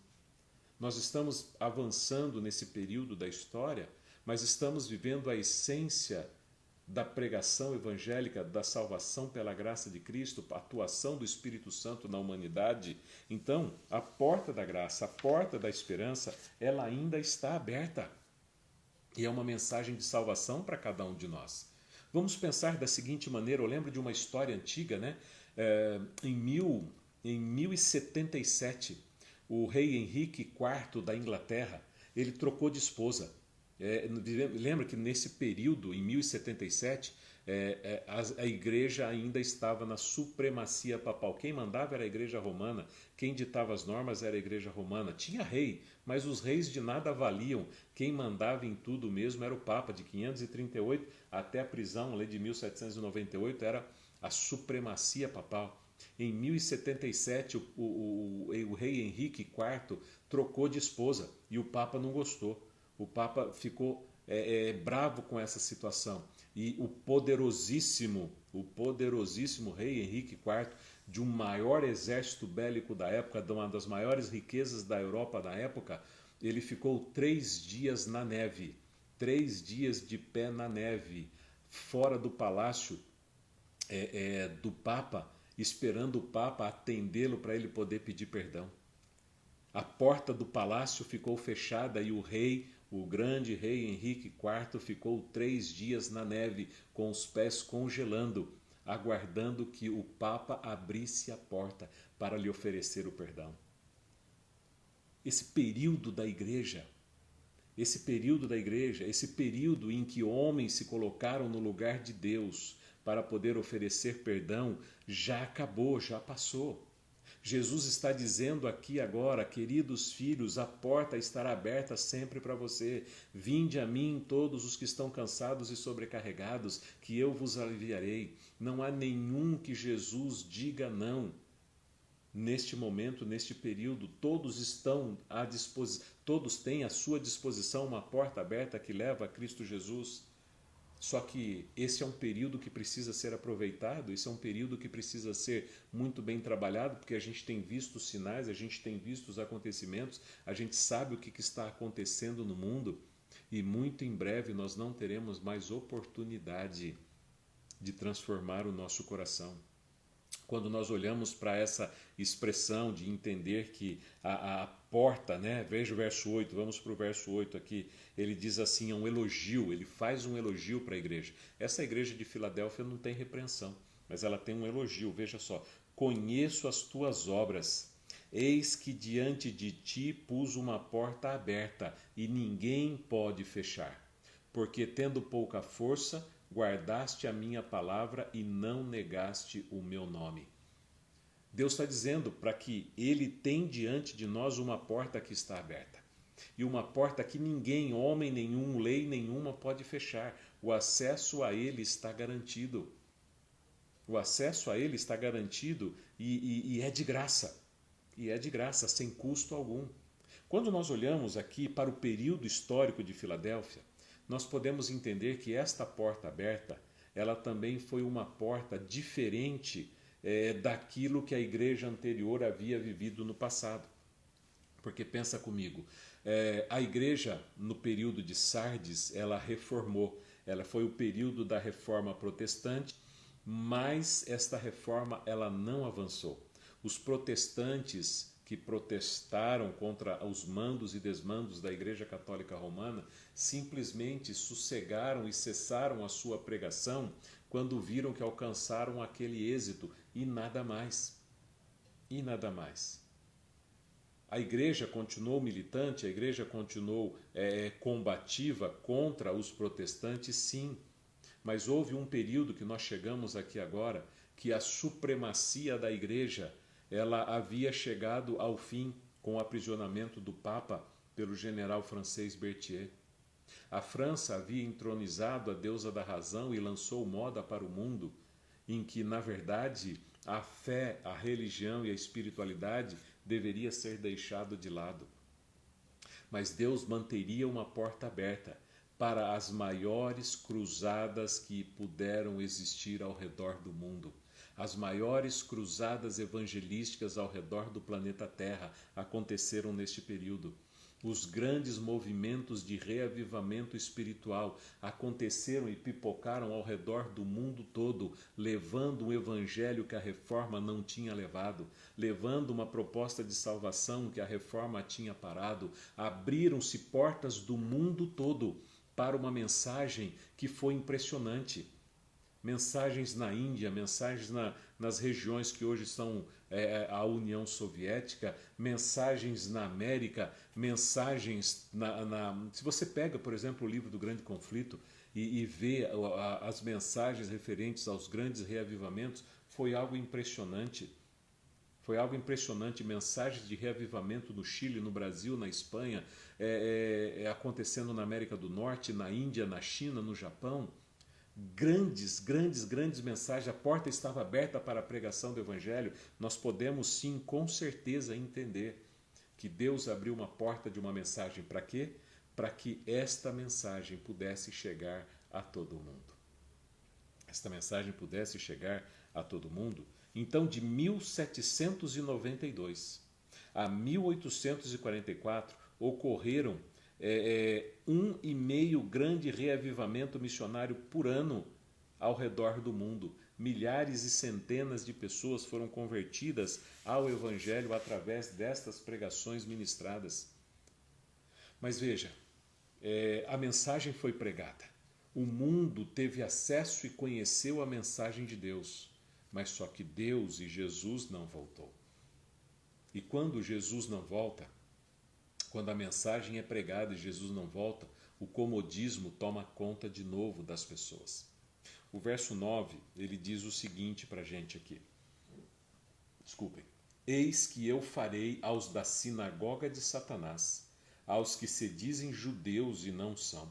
Nós estamos avançando nesse período da história, mas estamos vivendo a essência da pregação evangélica, da salvação pela graça de Cristo, a atuação do Espírito Santo na humanidade. Então, a porta da graça, a porta da esperança, ela ainda está aberta. E é uma mensagem de salvação para cada um de nós. Vamos pensar da seguinte maneira, eu lembro de uma história antiga, né? Em 1077, o rei Henrique IV da Inglaterra, ele trocou de esposa. Lembra que nesse período, em 1077, A igreja ainda estava na supremacia papal. Quem mandava era a igreja romana, quem ditava as normas era a igreja romana. Tinha rei, mas os reis de nada valiam. Quem mandava em tudo mesmo era o Papa. De 538 até a prisão, a lei de 1798, era a supremacia papal. Em 1077, o rei Henrique IV trocou de esposa e o Papa não gostou. O Papa ficou bravo com essa situação. E o poderosíssimo rei Henrique IV, de um maior exército bélico da época, de uma das maiores riquezas da Europa da época, ele ficou 3 dias na neve, 3 dias de pé na neve, fora do palácio do Papa, esperando o Papa atendê-lo para ele poder pedir perdão. A porta do palácio ficou fechada e o rei, o grande rei Henrique IV, ficou 3 dias na neve, com os pés congelando, aguardando que o Papa abrisse a porta para lhe oferecer o perdão. Esse período da igreja, esse período em que homens se colocaram no lugar de Deus para poder oferecer perdão, já acabou, já passou. Jesus está dizendo aqui agora, queridos filhos, a porta estará aberta sempre para você. Vinde a mim todos os que estão cansados e sobrecarregados, que eu vos aliviarei. Não há nenhum que Jesus diga não. Neste momento, neste período, todos estão à disposição, todos têm à sua disposição uma porta aberta que leva a Cristo Jesus. Só que esse é um período que precisa ser aproveitado, esse é um período que precisa ser muito bem trabalhado, porque a gente tem visto os sinais, a gente tem visto os acontecimentos, a gente sabe o que está acontecendo no mundo e muito em breve nós não teremos mais oportunidade de transformar o nosso coração. Quando nós olhamos para essa expressão de entender que a porta, né? Veja o verso 8, vamos para o verso 8 aqui, ele diz assim, é um elogio, ele faz um elogio para a igreja. Essa igreja de Filadélfia não tem repreensão, mas ela tem um elogio, veja só, conheço as tuas obras, eis que diante de ti pus uma porta aberta e ninguém pode fechar, porque tendo pouca força, guardaste a minha palavra e não negaste o meu nome. Deus está dizendo para que Ele tem diante de nós uma porta que está aberta. E uma porta que ninguém, homem nenhum, lei nenhuma pode fechar. O acesso a Ele está garantido. O acesso a Ele está garantido e é de graça. E é de graça, sem custo algum. Quando nós olhamos aqui para o período histórico de Filadélfia, nós podemos entender que esta porta aberta, ela também foi uma porta diferente daquilo que a igreja anterior havia vivido no passado. Porque pensa comigo, a igreja no período de Sardes, ela reformou, ela foi o período da reforma protestante, mas esta reforma ela não avançou. Os protestantes que protestaram contra os mandos e desmandos da Igreja Católica Romana simplesmente sossegaram e cessaram a sua pregação quando viram que alcançaram aquele êxito e nada mais. E nada mais. A igreja continuou militante, a igreja continuou combativa contra os protestantes, sim, mas houve um período que nós chegamos aqui agora que a supremacia da igreja ela havia chegado ao fim com o aprisionamento do Papa pelo general francês Berthier. A França havia entronizado a deusa da razão e lançou moda para o mundo, em que, na verdade, a fé, a religião e a espiritualidade deveria ser deixado de lado. Mas Deus manteria uma porta aberta para as maiores cruzadas que puderam existir ao redor do mundo. As maiores cruzadas evangelísticas ao redor do planeta Terra aconteceram neste período. Os grandes movimentos de reavivamento espiritual aconteceram e pipocaram ao redor do mundo todo, levando um evangelho que a reforma não tinha levado, levando uma proposta de salvação que a reforma tinha parado. Abriram-se portas do mundo todo para uma mensagem que foi impressionante. Mensagens na Índia, mensagens nas regiões que hoje são a União Soviética, mensagens na América, mensagens se você pega, por exemplo, o livro do Grande Conflito, e ver as mensagens referentes aos grandes reavivamentos, foi algo impressionante. Foi algo impressionante, mensagens de reavivamento no Chile, no Brasil, na Espanha, acontecendo na América do Norte, na Índia, na China, no Japão. Grandes mensagens. A porta estava aberta para a pregação do Evangelho. Nós podemos sim, com certeza, entender que Deus abriu uma porta de uma mensagem para quê? Para que esta mensagem pudesse chegar a todo mundo. Esta mensagem pudesse chegar a todo mundo. Então, de 1792 a 1844, ocorreram 1,5 grande reavivamento missionário por ano ao redor do mundo. Milhares e centenas de pessoas foram convertidas ao Evangelho através destas pregações ministradas. Mas veja, a mensagem foi pregada. O mundo teve acesso e conheceu a mensagem de Deus. Mas só que Deus e Jesus não voltou. E quando Jesus não volta, quando a mensagem é pregada e Jesus não volta, o comodismo toma conta de novo das pessoas. O verso 9, ele diz o seguinte para a gente aqui. Desculpem. Eis que eu farei aos da sinagoga de Satanás, aos que se dizem judeus e não são,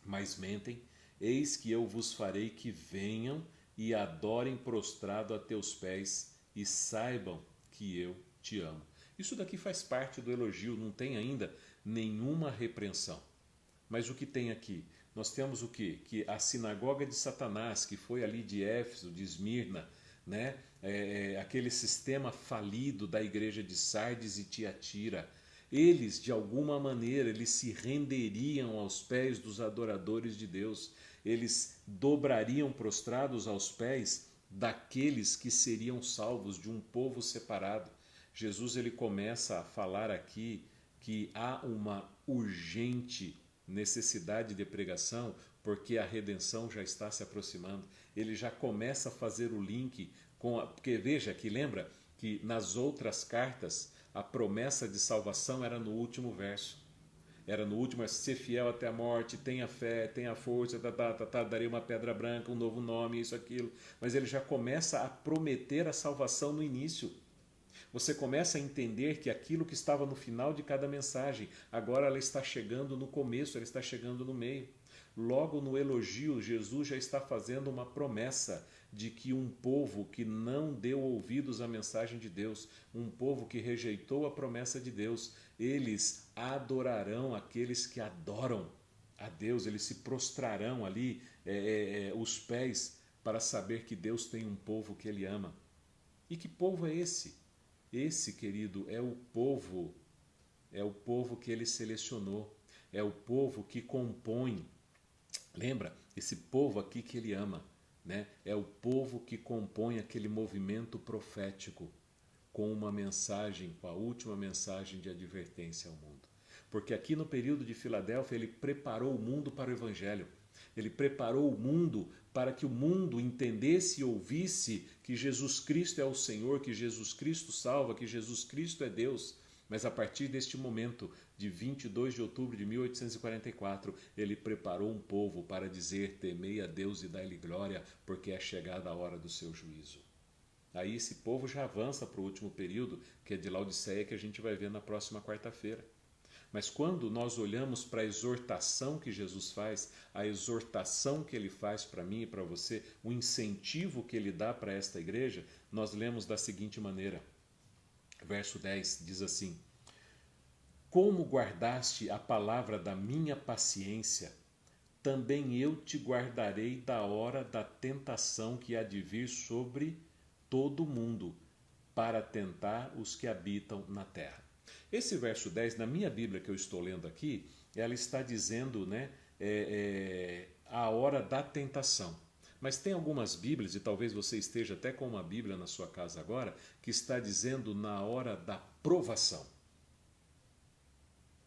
mas mentem, eis que eu vos farei que venham e adorem prostrado a teus pés e saibam que eu te amo. Isso daqui faz parte do elogio, não tem ainda nenhuma repreensão. Mas o que tem aqui? Nós temos o quê? Que a sinagoga de Satanás, que foi ali de Éfeso, de Esmirna, né? Aquele sistema falido da igreja de Sardes e Tiatira, eles, de alguma maneira, eles se renderiam aos pés dos adoradores de Deus. Eles dobrariam prostrados aos pés daqueles que seriam salvos, de um povo separado. Jesus ele começa a falar aqui que há uma urgente necessidade de pregação, porque a redenção já está se aproximando. Ele já começa a fazer o link com porque veja que lembra que nas outras cartas a promessa de salvação era no último verso. Era no último, ser fiel até a morte, tenha fé, tenha força, darei uma pedra branca, um novo nome, isso, aquilo. Mas ele já começa a prometer a salvação no início. Você começa a entender que aquilo que estava no final de cada mensagem, agora ela está chegando no começo, ela está chegando no meio. Logo no elogio, Jesus já está fazendo uma promessa de que um povo que não deu ouvidos à mensagem de Deus, um povo que rejeitou a promessa de Deus, eles adorarão aqueles que adoram a Deus, eles se prostrarão ali os pés para saber que Deus tem um povo que Ele ama. E que povo é esse? Esse, querido, é o povo que Ele selecionou, é o povo que compõe. Lembra? Esse povo aqui que Ele ama, né? É o povo que compõe aquele movimento profético com uma mensagem, com a última mensagem de advertência ao mundo. Porque aqui no período de Filadélfia ele preparou o mundo para o Evangelho. Ele preparou o mundo para que o mundo entendesse e ouvisse que Jesus Cristo é o Senhor, que Jesus Cristo salva, que Jesus Cristo é Deus. Mas a partir deste momento, de 22 de outubro de 1844, ele preparou um povo para dizer: temei a Deus e dai-lhe glória, porque é chegada a hora do seu juízo. Aí esse povo já avança para o último período, que é de Laodiceia, que a gente vai ver na próxima quarta-feira. Mas quando nós olhamos para a exortação que Jesus faz, a exortação que ele faz para mim e para você, o incentivo que ele dá para esta igreja, nós lemos da seguinte maneira. Verso 10 diz assim: como guardaste a palavra da minha paciência, também eu te guardarei da hora da tentação que há de vir sobre todo o mundo, para tentar os que habitam na terra. Esse verso 10, na minha Bíblia que eu estou lendo aqui, ela está dizendo, né, a hora da tentação. Mas tem algumas Bíblias, e talvez você esteja até com uma Bíblia na sua casa agora, que está dizendo na hora da provação.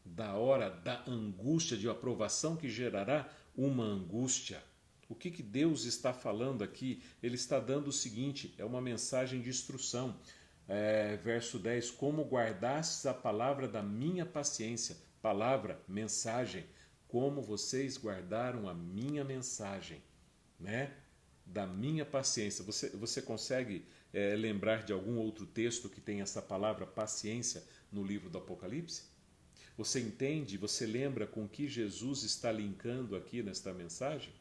Da hora da angústia, de uma provação que gerará uma angústia. O que Deus está falando aqui? Ele está dando o seguinte, é uma mensagem de instrução. Verso 10, como guardastes a palavra da minha paciência, palavra, mensagem, como vocês guardaram a minha mensagem, né? Da minha paciência. Você consegue lembrar de algum outro texto que tem essa palavra paciência no livro do Apocalipse? Você entende, você lembra com que Jesus está linkando aqui nesta mensagem?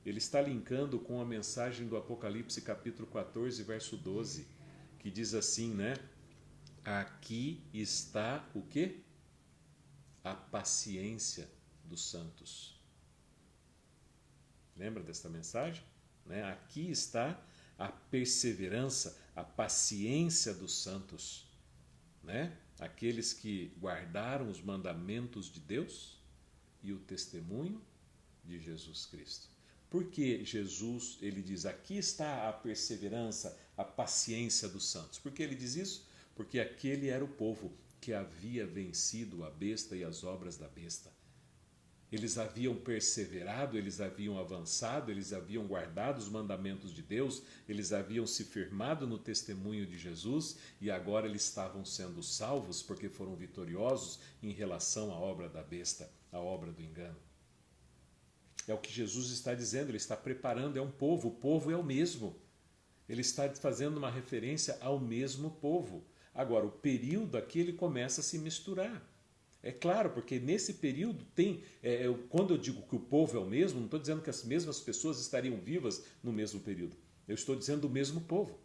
Ele está linkando com a mensagem do Apocalipse capítulo 14, verso 12, que diz assim, né? Aqui está o quê? A paciência dos santos. Lembra desta mensagem? Né? Aqui está a perseverança, a paciência dos santos, né? Aqueles que guardaram os mandamentos de Deus e o testemunho de Jesus Cristo. Porque Jesus, ele diz, aqui está a perseverança, a paciência dos santos. Por que ele diz isso? Porque aquele era o povo que havia vencido a besta e as obras da besta. Eles haviam perseverado, eles haviam avançado, eles haviam guardado os mandamentos de Deus, eles haviam se firmado no testemunho de Jesus e agora eles estavam sendo salvos porque foram vitoriosos em relação à obra da besta, à obra do engano. É o que Jesus está dizendo, ele está preparando, é um povo, o povo é o mesmo. Ele está fazendo uma referência ao mesmo povo. Agora, o período aqui ele começa a se misturar. É claro, porque nesse período tem, quando eu digo que o povo é o mesmo, não estou dizendo que as mesmas pessoas estariam vivas no mesmo período. Eu estou dizendo o mesmo povo.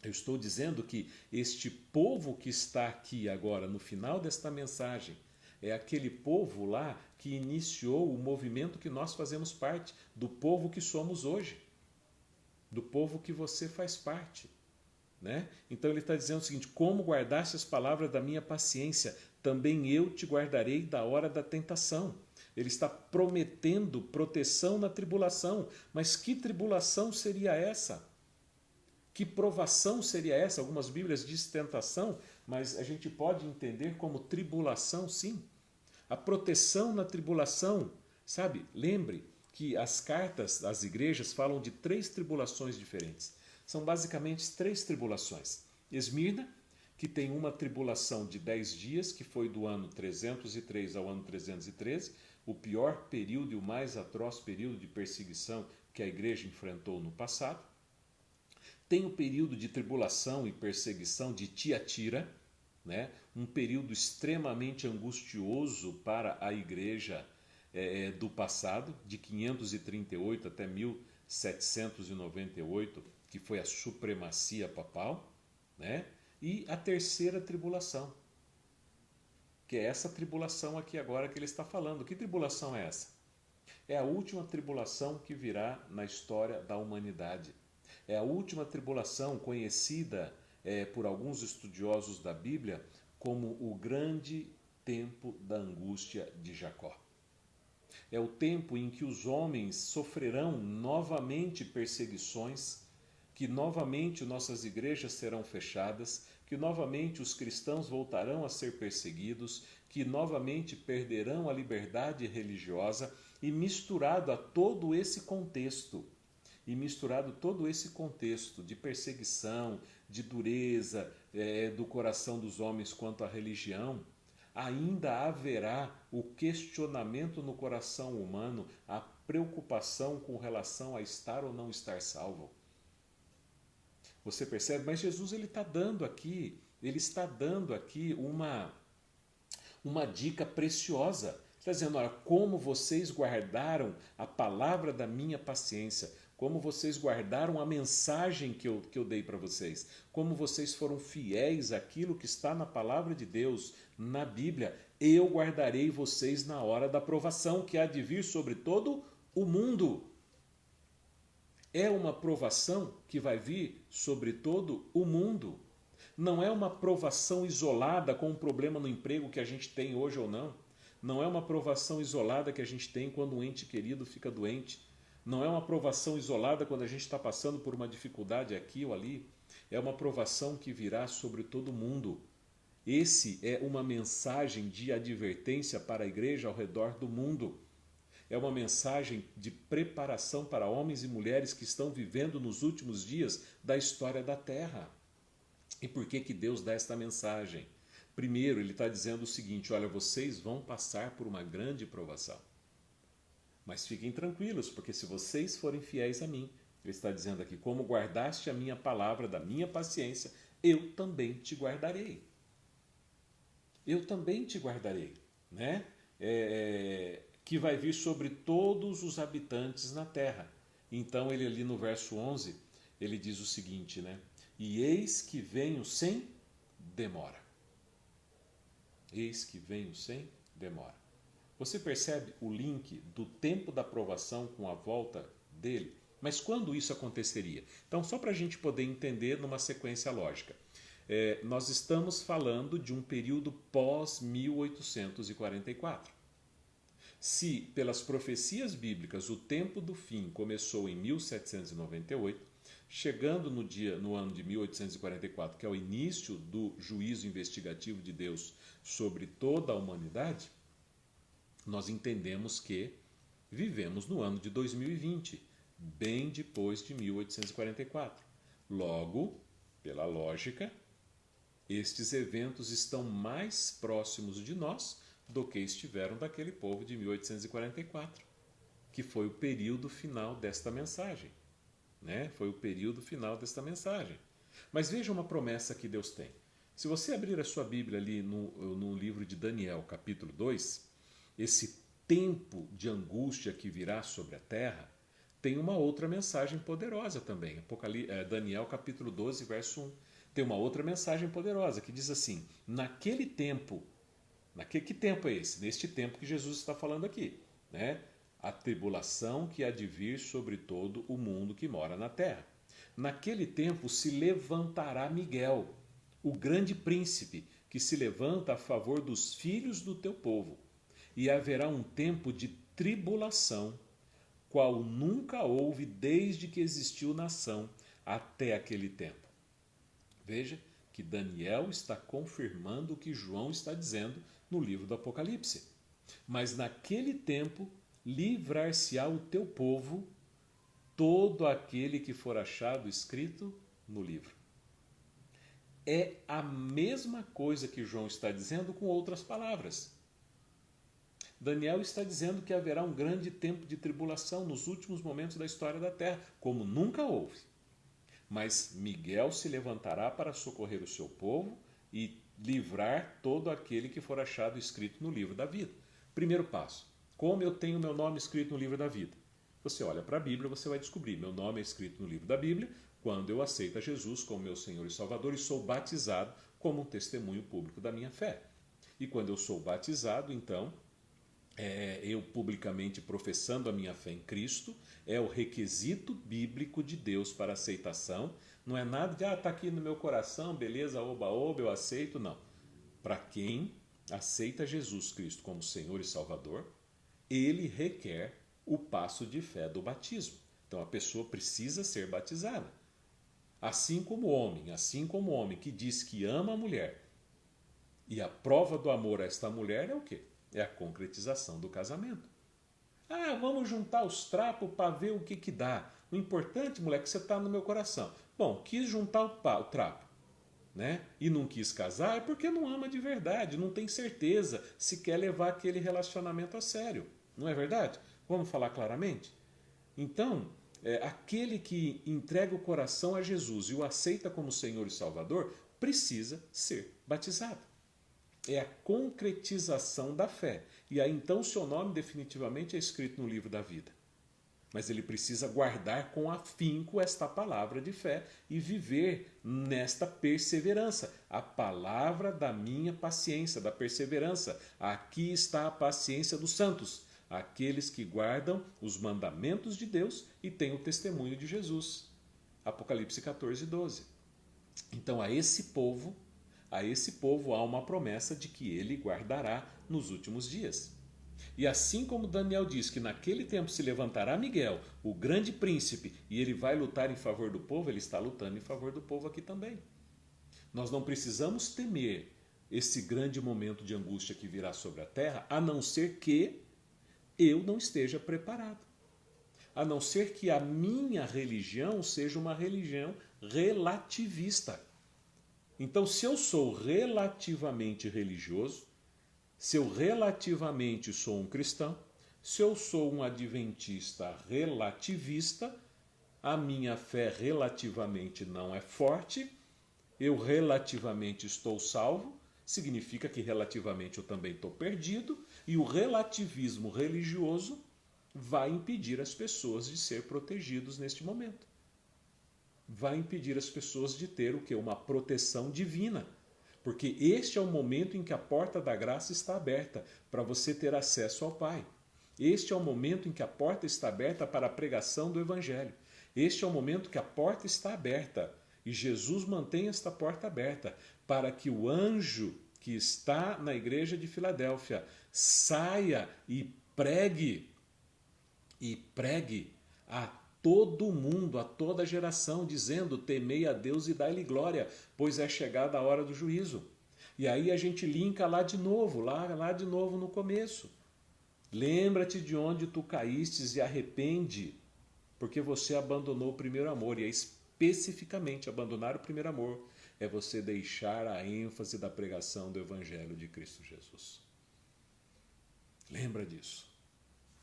Eu estou dizendo que este povo que está aqui agora, no final desta mensagem, é aquele povo lá que iniciou o movimento que nós fazemos parte, do povo que somos hoje, do povo que você faz parte. Né? Então ele está dizendo o seguinte, como guardaste as palavras da minha paciência, também eu te guardarei da hora da tentação. Ele está prometendo proteção na tribulação. Mas que tribulação seria essa? Que provação seria essa? Algumas Bíblias dizem tentação, mas a gente pode entender como tribulação, sim. A proteção na tribulação, sabe? Lembre que as cartas das igrejas falam de 3 tribulações diferentes. São basicamente 3 tribulações. Esmirna, que tem uma tribulação de 10 dias, que foi do ano 303 ao ano 313, o pior período e o mais atroz período de perseguição que a igreja enfrentou no passado. Tem o período de tribulação e perseguição de Tiatira, né? Um período extremamente angustioso para a igreja do passado, de 538 até 1798, que foi a supremacia papal, né? E a terceira tribulação, que é essa tribulação aqui agora que ele está falando. Que tribulação é essa? É a última tribulação que virá na história da humanidade. É a última tribulação conhecida por alguns estudiosos da Bíblia como o grande tempo da angústia de Jacó. É o tempo em que os homens sofrerão novamente perseguições, que novamente nossas igrejas serão fechadas, que novamente os cristãos voltarão a ser perseguidos, que novamente perderão a liberdade religiosa, e misturado todo esse contexto de perseguição, de dureza do coração dos homens quanto à religião, ainda haverá o questionamento no coração humano, a preocupação com relação a estar ou não estar salvo. Você percebe? Mas Jesus ele está dando aqui uma dica preciosa. Ele está dizendo, olha, como vocês guardaram a palavra da minha paciência, como vocês guardaram a mensagem que eu dei para vocês, como vocês foram fiéis àquilo que está na palavra de Deus, na Bíblia, eu guardarei vocês na hora da provação que há de vir sobre todo o mundo. É uma provação que vai vir sobre todo o mundo. Não é uma provação isolada com um problema no emprego que a gente tem hoje ou não. Não é uma provação isolada que a gente tem quando um ente querido fica doente. Não é uma provação isolada quando a gente está passando por uma dificuldade aqui ou ali. É uma provação que virá sobre todo mundo. Esse é uma mensagem de advertência para a igreja ao redor do mundo. É uma mensagem de preparação para homens e mulheres que estão vivendo nos últimos dias da história da Terra. E por que Deus dá esta mensagem? Primeiro, ele está dizendo o seguinte: olha, vocês vão passar por uma grande provação. Mas fiquem tranquilos, porque se vocês forem fiéis a mim, ele está dizendo aqui, como guardaste a minha palavra da minha paciência, eu também te guardarei. Eu também te guardarei, né? Que vai vir sobre todos os habitantes na terra. Então ele ali no verso 11, ele diz o seguinte, né? E eis que venho sem demora. Eis que venho sem demora. Você percebe o link do tempo da provação com a volta dele? Mas quando isso aconteceria? Então, só para a gente poder entender numa sequência lógica. Nós estamos falando de um período pós-1844. Se, pelas profecias bíblicas, o tempo do fim começou em 1798, chegando no ano de 1844, que é o início do juízo investigativo de Deus sobre toda a humanidade, nós entendemos que vivemos no ano de 2020, bem depois de 1844. Logo, pela lógica, estes eventos estão mais próximos de nós do que estiveram daquele povo de 1844, que foi o período final desta mensagem. Né? Foi o período final desta mensagem. Mas veja uma promessa que Deus tem. Se você abrir a sua Bíblia ali no livro de Daniel, capítulo 2, esse tempo de angústia que virá sobre a terra, tem uma outra mensagem poderosa também. Daniel capítulo 12, verso 1. Tem uma outra mensagem poderosa que diz assim: naquele tempo, que tempo é esse? Neste tempo que Jesus está falando aqui, né? A tribulação que há de vir sobre todo o mundo que mora na terra. Naquele tempo se levantará Miguel, o grande príncipe, que se levanta a favor dos filhos do teu povo. E haverá um tempo de tribulação, qual nunca houve desde que existiu nação até aquele tempo. Veja que Daniel está confirmando o que João está dizendo no livro do Apocalipse. Mas naquele tempo livrar-se-á o teu povo, todo aquele que for achado escrito no livro. É a mesma coisa que João está dizendo com outras palavras. Daniel está dizendo que haverá um grande tempo de tribulação nos últimos momentos da história da terra, como nunca houve. Mas Miguel se levantará para socorrer o seu povo e livrar todo aquele que for achado escrito no livro da vida. Primeiro passo: como eu tenho meu nome escrito no livro da vida? Você olha para a Bíblia, você vai descobrir, meu nome é escrito no livro da Bíblia quando eu aceito a Jesus como meu Senhor e Salvador e sou batizado como um testemunho público da minha fé. E quando eu sou batizado, então, eu publicamente professando a minha fé em Cristo, é o requisito bíblico de Deus para aceitação. Não é nada de, está aqui no meu coração, beleza, oba, oba, eu aceito. Não. Para quem aceita Jesus Cristo como Senhor e Salvador, ele requer o passo de fé do batismo. Então a pessoa precisa ser batizada. Assim como o homem que diz que ama a mulher, e a prova do amor a esta mulher é o quê? É a concretização do casamento. Vamos juntar os trapos para ver o que dá. O importante, moleque, é que você está no meu coração. Bom, quis juntar o trapo, né? E não quis casar, é porque não ama de verdade, não tem certeza se quer levar aquele relacionamento a sério. Não é verdade? Vamos falar claramente? Então, aquele que entrega o coração a Jesus e o aceita como Senhor e Salvador, precisa ser batizado. É a concretização da fé. E aí então seu nome definitivamente é escrito no livro da vida. Mas ele precisa guardar com afinco esta palavra de fé e viver nesta perseverança. A palavra da minha paciência, da perseverança. Aqui está a paciência dos santos, aqueles que guardam os mandamentos de Deus e têm o testemunho de Jesus. Apocalipse 14, 12. Então a esse povo há uma promessa de que ele guardará nos últimos dias. E assim como Daniel diz que naquele tempo se levantará Miguel, o grande príncipe, e ele vai lutar em favor do povo, ele está lutando em favor do povo aqui também. Nós não precisamos temer esse grande momento de angústia que virá sobre a terra, a não ser que eu não esteja preparado. A não ser que a minha religião seja uma religião relativista. Então, se eu sou relativamente religioso, se eu relativamente sou um cristão, se eu sou um adventista relativista, a minha fé relativamente não é forte, eu relativamente estou salvo, significa que relativamente eu também estou perdido, e o relativismo religioso vai impedir as pessoas de ser protegidos neste momento. Vai impedir as pessoas de ter o que? Uma proteção divina. Porque este é o momento em que a porta da graça está aberta para você ter acesso ao Pai. Este é o momento em que a porta está aberta para a pregação do Evangelho. Este é o momento que a porta está aberta e Jesus mantém esta porta aberta para que o anjo que está na igreja de Filadélfia saia e pregue a todo mundo, a toda geração, dizendo: temei a Deus e dai-lhe glória, pois é chegada a hora do juízo. E aí a gente linka lá de novo no começo. Lembra-te de onde tu caístes e arrepende, porque você abandonou o primeiro amor. E é especificamente abandonar o primeiro amor é você deixar a ênfase da pregação do Evangelho de Cristo Jesus. Lembra disso.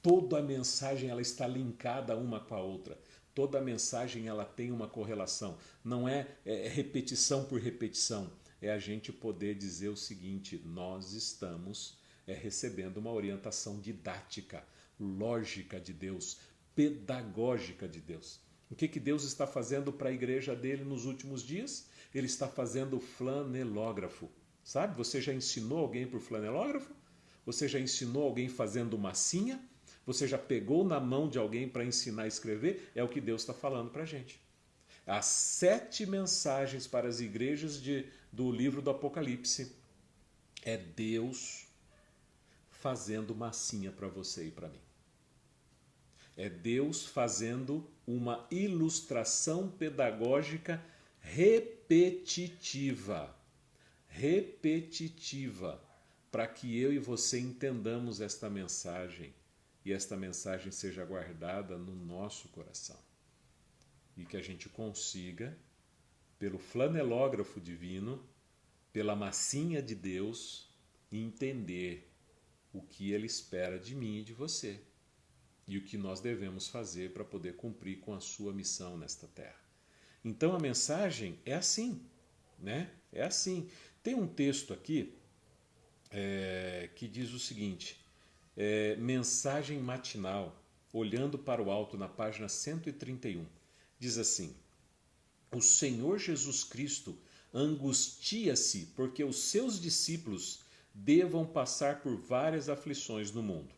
Toda a mensagem ela está linkada uma com a outra. Toda a mensagem ela tem uma correlação. Não é repetição por repetição. É a gente poder dizer o seguinte: nós estamos recebendo uma orientação didática, lógica de Deus, pedagógica de Deus. O que Deus está fazendo para a igreja dele nos últimos dias? Ele está fazendo flanelógrafo. Sabe? Você já ensinou alguém por flanelógrafo? Você já ensinou alguém fazendo massinha? Você já pegou na mão de alguém para ensinar a escrever? É o que Deus está falando para a gente. As 7 mensagens para as igrejas do livro do Apocalipse é Deus fazendo massinha para você e para mim. É Deus fazendo uma ilustração pedagógica repetitiva, para que eu e você entendamos esta mensagem e esta mensagem seja guardada no nosso coração. E que a gente consiga, pelo flanelógrafo divino, pela massinha de Deus, entender o que Ele espera de mim e de você. E o que nós devemos fazer para poder cumprir com a sua missão nesta terra. Então a mensagem é assim, né? É assim. Tem um texto aqui que diz o seguinte: mensagem matinal, olhando para o alto, na página 131. Diz assim: o Senhor Jesus Cristo angustia-se porque os seus discípulos devam passar por várias aflições no mundo.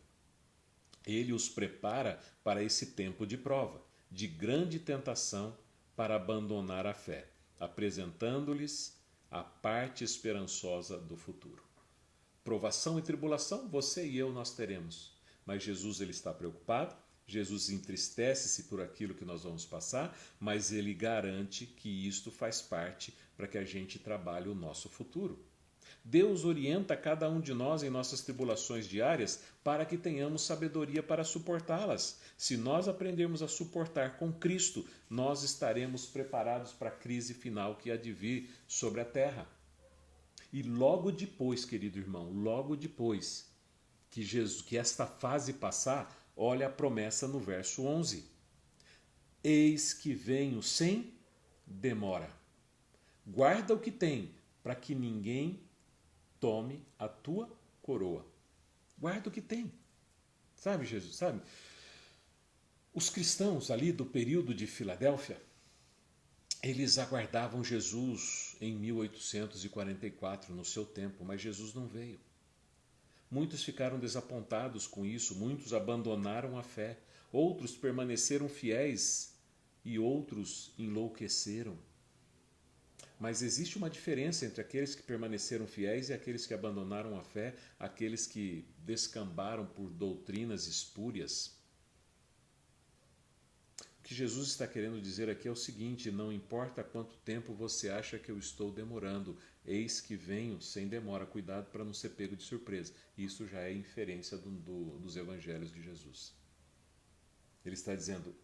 Ele os prepara para esse tempo de prova, de grande tentação para abandonar a fé, apresentando-lhes a parte esperançosa do futuro. Provação e tribulação, você e eu nós teremos, mas Jesus ele está preocupado, Jesus entristece-se por aquilo que nós vamos passar, mas ele garante que isto faz parte para que a gente trabalhe o nosso futuro. Deus orienta cada um de nós em nossas tribulações diárias para que tenhamos sabedoria para suportá-las. Se nós aprendermos a suportar com Cristo, nós estaremos preparados para a crise final que há de vir sobre a terra. E logo depois, querido irmão, logo depois que esta fase passar, olha a promessa no verso 11. Eis que venho sem demora. Guarda o que tem, para que ninguém tome a tua coroa. Guarda o que tem. Sabe, Jesus? Sabe? Os cristãos ali do período de Filadélfia, eles aguardavam Jesus em 1844, no seu tempo, mas Jesus não veio. Muitos ficaram desapontados com isso, muitos abandonaram a fé, outros permaneceram fiéis e outros enlouqueceram. Mas existe uma diferença entre aqueles que permaneceram fiéis e aqueles que abandonaram a fé, aqueles que descambaram por doutrinas espúrias. O que Jesus está querendo dizer aqui é o seguinte: não importa quanto tempo você acha que eu estou demorando, eis que venho sem demora. Cuidado para não ser pego de surpresa. Isso já é inferência dos evangelhos de Jesus. Ele está dizendo: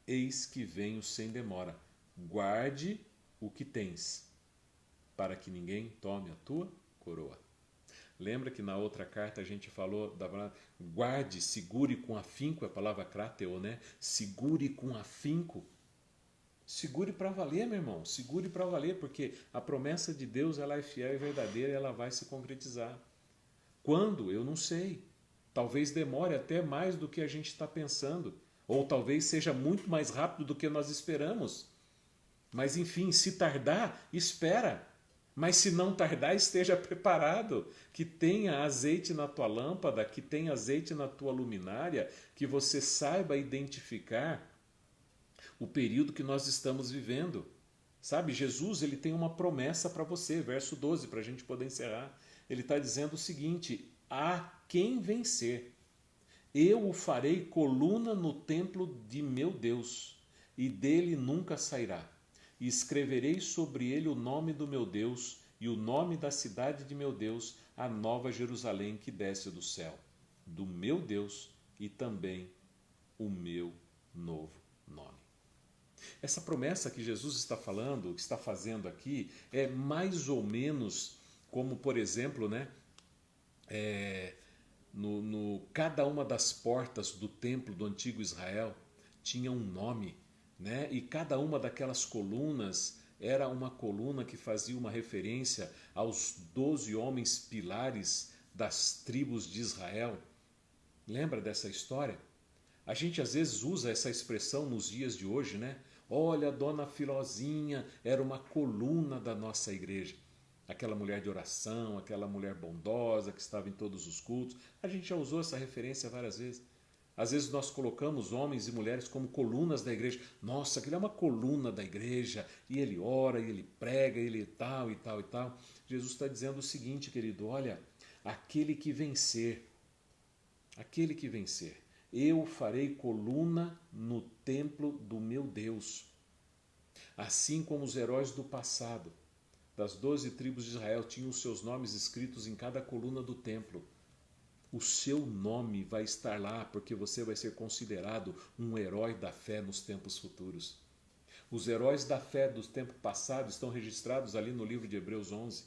eis que venho sem demora. Guarde o que tens. para que ninguém tome a tua coroa. Lembra que na outra carta a gente falou da palavra guarde, segure com afinco, é a palavra krateo, né? Segure com afinco. Segure para valer, meu irmão. Segure para valer, porque a promessa de Deus ela é fiel e verdadeira e ela vai se concretizar. Quando? Eu não sei. Talvez demore até mais do que a gente está pensando. Ou talvez seja muito mais rápido do que nós esperamos. Mas enfim, se tardar, espera. Mas se não tardar, esteja preparado, que tenha azeite na tua lâmpada, que tenha azeite na tua luminária, que você saiba identificar o período que nós estamos vivendo. Sabe, Jesus ele tem uma promessa para você, verso 12, para a gente poder encerrar. Ele está dizendo o seguinte: a quem vencer, eu o farei coluna no templo de meu Deus, e dele nunca sairá. E escreverei sobre ele o nome do meu Deus e o nome da cidade de meu Deus, a nova Jerusalém que desce do céu, do meu Deus e também o meu novo nome. Essa promessa que Jesus está falando, que está fazendo aqui, é mais ou menos como, por exemplo, né, cada uma das portas do templo do antigo Israel tinha um nome, né? E cada uma daquelas colunas era uma coluna que fazia uma referência aos 12 homens pilares das tribos de Israel. Lembra dessa história? A gente às vezes usa essa expressão nos dias de hoje, né? Olha, a dona Filozinha era uma coluna da nossa igreja. Aquela mulher de oração, aquela mulher bondosa que estava em todos os cultos. A gente já usou essa referência várias vezes. Às vezes nós colocamos homens e mulheres como colunas da igreja. Nossa, aquele é uma coluna da igreja, e ele ora, e ele prega, e ele tal, e tal, e tal. Jesus está dizendo o seguinte, querido, olha, aquele que vencer, eu farei coluna no templo do meu Deus. Assim como os heróis do passado, das 12 tribos de Israel, tinham os seus nomes escritos em cada coluna do templo. O seu nome vai estar lá porque você vai ser considerado um herói da fé nos tempos futuros. Os heróis da fé do tempo passado estão registrados ali no livro de Hebreus 11.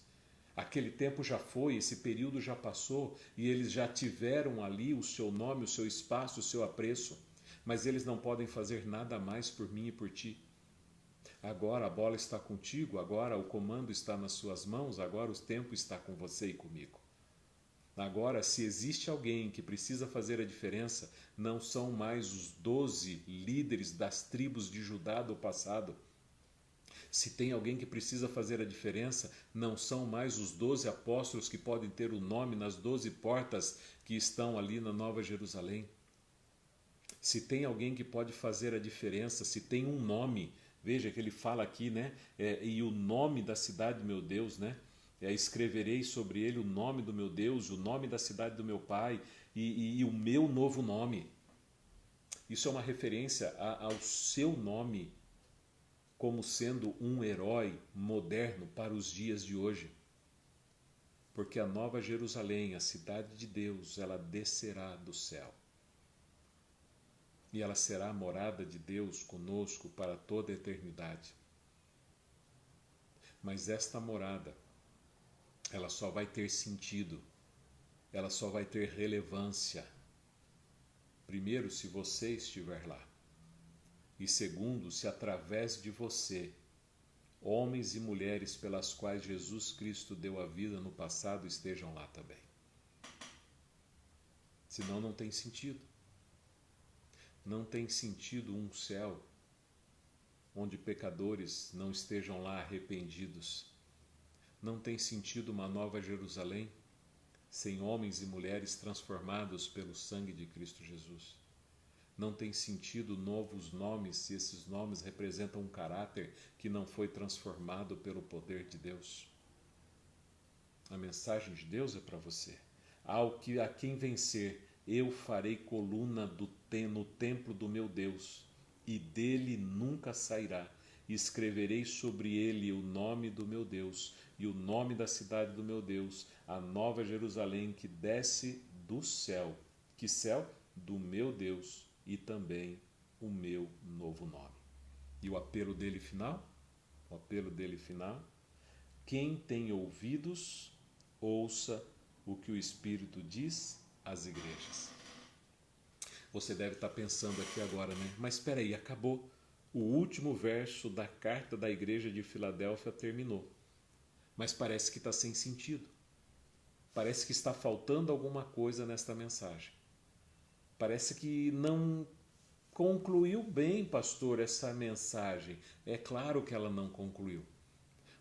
Aquele tempo já foi, esse período já passou e eles já tiveram ali o seu nome, o seu espaço, o seu apreço. Mas eles não podem fazer nada mais por mim e por ti. Agora a bola está contigo, agora o comando está nas suas mãos, agora o tempo está com você e comigo. Agora, se existe alguém que precisa fazer a diferença, não são mais os 12 líderes das tribos de Judá do passado. Se tem alguém que precisa fazer a diferença, não são mais os 12 apóstolos que podem ter o nome nas 12 portas que estão ali na Nova Jerusalém. Se tem alguém que pode fazer a diferença, se tem um nome, veja que ele fala aqui, né? E o nome da cidade, meu Deus, né? Escreverei sobre ele o nome do meu Deus, o nome da cidade do meu Pai e o meu novo nome. Isso é uma referência ao seu nome como sendo um herói moderno para os dias de hoje. Porque a Nova Jerusalém, a cidade de Deus, ela descerá do céu. E ela será a morada de Deus conosco para toda a eternidade. Mas esta morada, ela só vai ter sentido, ela só vai ter relevância. Primeiro, se você estiver lá. E segundo, se através de você, homens e mulheres pelas quais Jesus Cristo deu a vida no passado estejam lá também. Senão não tem sentido. Não tem sentido um céu onde pecadores não estejam lá arrependidos. Não tem sentido uma nova Jerusalém sem homens e mulheres transformados pelo sangue de Cristo Jesus. Não tem sentido novos nomes se esses nomes representam um caráter que não foi transformado pelo poder de Deus. A mensagem de Deus é para você. A quem vencer, eu farei coluna no templo do meu Deus, e dele nunca sairá. E escreverei sobre ele o nome do meu Deus e o nome da cidade do meu Deus, a nova Jerusalém que desce do céu. Que céu? Do meu Deus e também o meu novo nome. E o apelo dele final? O apelo dele final? Quem tem ouvidos, ouça o que o Espírito diz às igrejas. Você deve estar pensando aqui agora, né? Mas espera aí, acabou. O último verso da carta da igreja de Filadélfia terminou. Mas parece que está sem sentido. Parece que está faltando alguma coisa nesta mensagem. Parece que não concluiu bem, pastor, essa mensagem. É claro que ela não concluiu.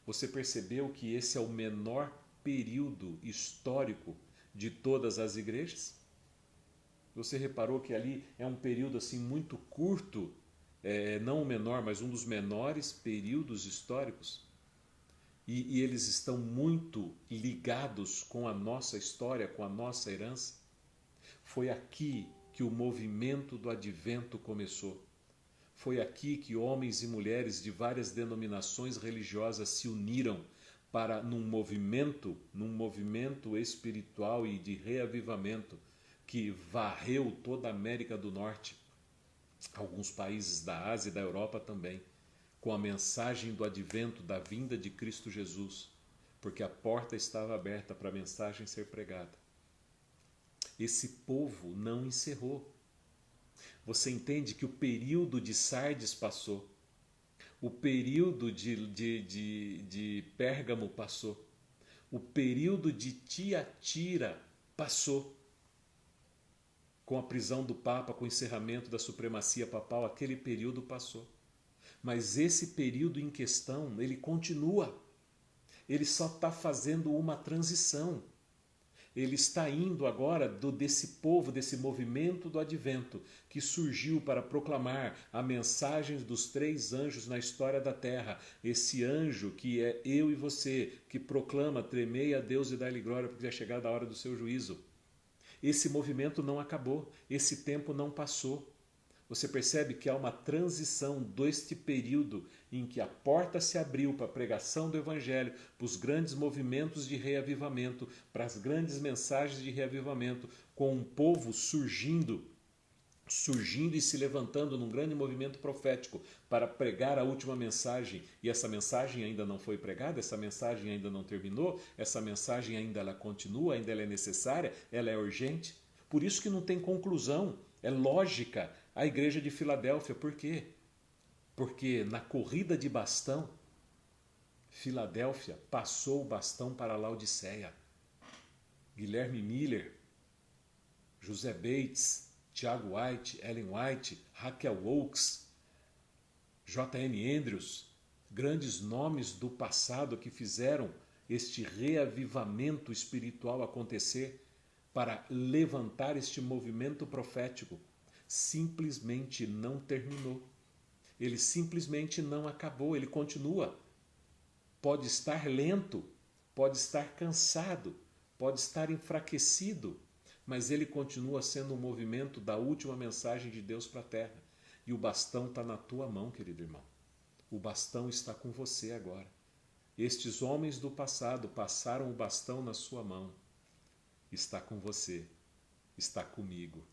Você percebeu que esse é o menor período histórico de todas as igrejas? Você reparou que ali é um período assim muito curto, não o menor, mas um dos menores períodos históricos? E eles estão muito ligados com a nossa história, com a nossa herança? Foi aqui que o movimento do advento começou. Foi aqui que homens e mulheres de várias denominações religiosas se uniram para num movimento espiritual e de reavivamento que varreu toda a América do Norte, alguns países da Ásia e da Europa também, com a mensagem do advento, da vinda de Cristo Jesus, porque a porta estava aberta para a mensagem ser pregada. Esse povo não encerrou. Você entende que o período de Sardes passou, o período de Pérgamo passou, o período de Tiatira passou. Com a prisão do Papa, com o encerramento da supremacia papal, aquele período passou. Mas esse período em questão, ele continua. Ele só está fazendo uma transição. Ele está indo agora desse povo, desse movimento do advento, que surgiu para proclamar a mensagem dos 3 anjos na história da terra. Esse anjo que é eu e você, que proclama: tremei a Deus e dai-lhe glória, porque é chegada a hora do seu juízo. Esse movimento não acabou, esse tempo não passou. Você percebe que há uma transição deste período em que a porta se abriu para a pregação do Evangelho, para os grandes movimentos de reavivamento, para as grandes mensagens de reavivamento, com um povo surgindo e se levantando num grande movimento profético para pregar a última mensagem. E essa mensagem ainda não foi pregada, essa mensagem ainda não terminou, essa mensagem ainda ela continua, ainda ela é necessária, ela é urgente. Por isso que não tem conclusão, é lógica a igreja de Filadélfia. Por quê? Porque na corrida de bastão, Filadélfia passou o bastão para Laodiceia. Guilherme Miller, José Bates, Tiago White, Ellen White, Raquel Oakes, J.N. Andrews, grandes nomes do passado que fizeram este reavivamento espiritual acontecer para levantar este movimento profético, simplesmente não terminou. Ele simplesmente não acabou, ele continua. Pode estar lento, pode estar cansado, pode estar enfraquecido, mas ele continua sendo um movimento da última mensagem de Deus para a terra. E o bastão está na tua mão, querido irmão. O bastão está com você agora. Estes homens do passado passaram o bastão na sua mão. Está com você, está comigo.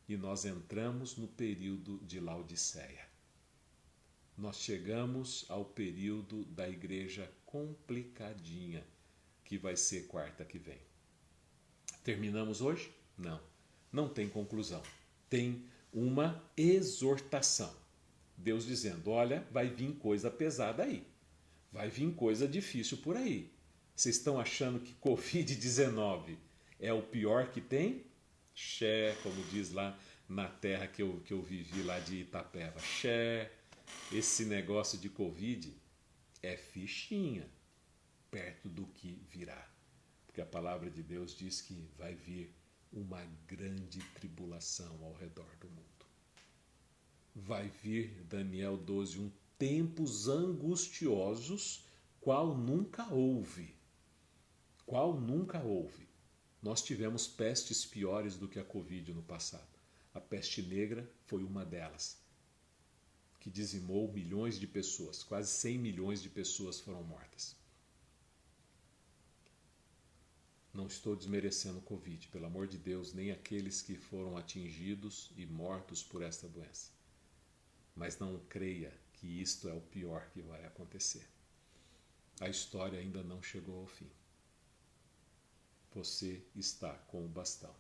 E nós entramos no período de Laodiceia. Nós chegamos ao período da igreja complicadinha, que vai ser quarta que vem. Terminamos hoje? Não. Não tem conclusão. Tem uma exortação. Deus dizendo: olha, vai vir coisa pesada aí. Vai vir coisa difícil por aí. Vocês estão achando que Covid-19 é o pior que tem? Xé, como diz lá na terra que eu vivi lá de Itapeva. Xé, esse negócio de Covid é fichinha perto do que virá. Porque a palavra de Deus diz que vai vir uma grande tribulação ao redor do mundo. Vai vir, Daniel 12, tempos angustiosos, qual nunca houve. Qual nunca houve. Nós tivemos pestes piores do que a Covid no passado. A peste negra foi uma delas, que dizimou milhões de pessoas. Quase 100 milhões de pessoas foram mortas. Não estou desmerecendo o Covid, pelo amor de Deus, nem aqueles que foram atingidos e mortos por esta doença. Mas não creia que isto é o pior que vai acontecer. A história ainda não chegou ao fim. Você está com o bastão.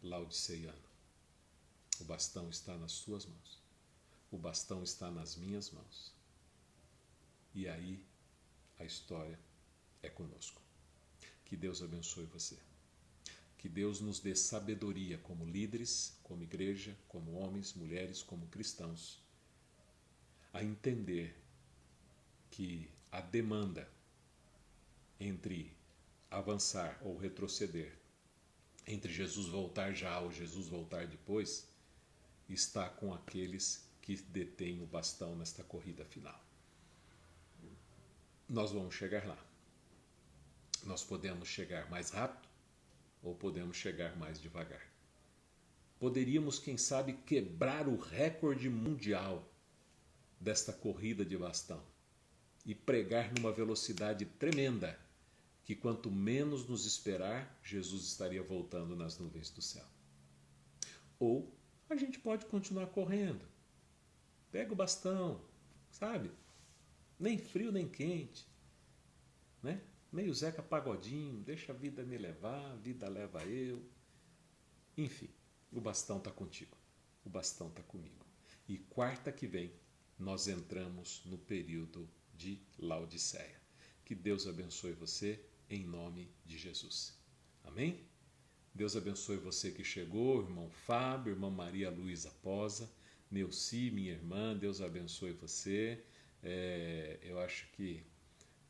Laodiceiano, o bastão está nas suas mãos. O bastão está nas minhas mãos. E aí a história é conosco. Que Deus abençoe você. Que Deus nos dê sabedoria como líderes, como igreja, como homens, mulheres, como cristãos, a entender que a demanda entre avançar ou retroceder, entre Jesus voltar já ou Jesus voltar depois, está com aqueles que detêm o bastão nesta corrida final. Nós vamos chegar lá. Nós podemos chegar mais rápido ou podemos chegar mais devagar. Poderíamos, quem sabe, quebrar o recorde mundial desta corrida de bastão e pregar numa velocidade tremenda, que quanto menos nos esperar, Jesus estaria voltando nas nuvens do céu. Ou a gente pode continuar correndo. Pega o bastão, sabe? Nem frio nem quente, né? Meio Zeca Pagodinho, deixa a vida me levar, a vida leva eu. Enfim, o bastão está contigo, o bastão está comigo. E quarta que vem, nós entramos no período de Laodiceia. Que Deus abençoe você, em nome de Jesus. Amém? Deus abençoe você que chegou, irmão Fábio, irmã Maria Luísa Posa, Neuci, minha irmã, Deus abençoe você. Eu acho que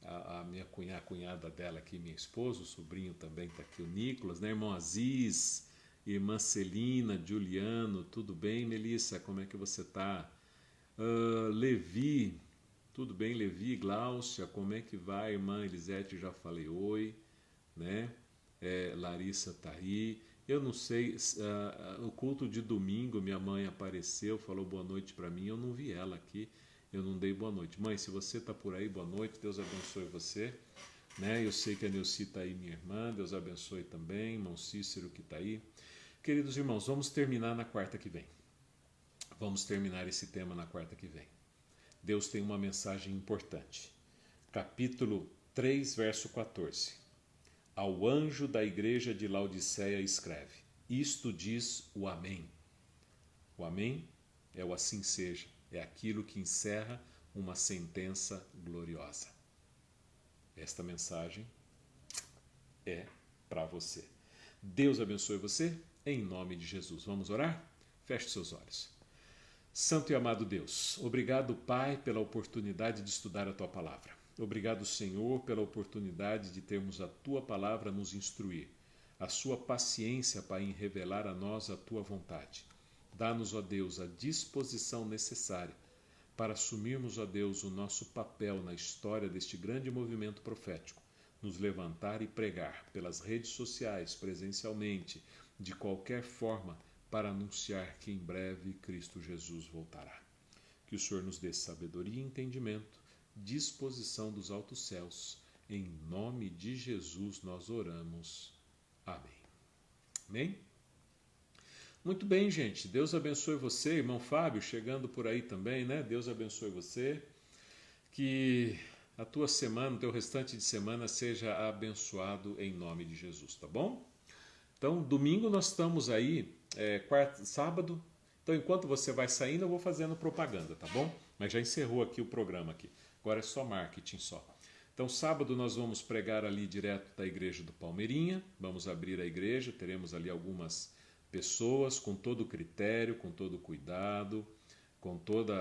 a minha cunhada dela aqui, minha esposa, o sobrinho também está aqui, o Nicolas, né? Irmão Aziz, irmã Celina, Juliano, tudo bem, Melissa? Como é que você está? Levi, tudo bem, Levi, Gláucia, como é que vai? Irmã Elisete, já falei oi, né? Larissa está aí. Eu não sei, o culto de domingo, minha mãe apareceu, falou boa noite para mim, eu não vi ela aqui. Eu não dei boa noite. Mãe, se você está por aí, boa noite, Deus abençoe você. Né? Eu sei que a Neuci está aí, minha irmã, Deus abençoe também, irmão Cícero que está aí. Queridos irmãos, vamos terminar na quarta que vem. Vamos terminar esse tema na quarta que vem. Deus tem uma mensagem importante. Capítulo 3, verso 14. Ao anjo da igreja de Laodiceia escreve: isto diz o Amém. O Amém é o assim seja. É aquilo que encerra uma sentença gloriosa. Esta mensagem é para você. Deus abençoe você, em nome de Jesus. Vamos orar? Feche seus olhos. Santo e amado Deus, obrigado, Pai, pela oportunidade de estudar a Tua Palavra. Obrigado, Senhor, pela oportunidade de termos a Tua Palavra a nos instruir. A Sua paciência, Pai, em revelar a nós a Tua vontade. Dá-nos, ó Deus, a disposição necessária para assumirmos, ó Deus, o nosso papel na história deste grande movimento profético, nos levantar e pregar pelas redes sociais, presencialmente, de qualquer forma, para anunciar que em breve Cristo Jesus voltará. Que o Senhor nos dê sabedoria e entendimento, disposição dos altos céus. Em nome de Jesus nós oramos. Amém. Amém? Muito bem, gente. Deus abençoe você, irmão Fábio, chegando por aí também, né? Deus abençoe você. Que a tua semana, o teu restante de semana seja abençoado em nome de Jesus, tá bom? Então, domingo nós estamos aí, sábado. Então, enquanto você vai saindo, eu vou fazendo propaganda, tá bom? Mas já encerrou aqui o programa aqui. Agora é só marketing só. Então, sábado nós vamos pregar ali direto da igreja do Palmeirinha. Vamos abrir a igreja, teremos ali algumas pessoas com todo o critério, com todo o cuidado, com todo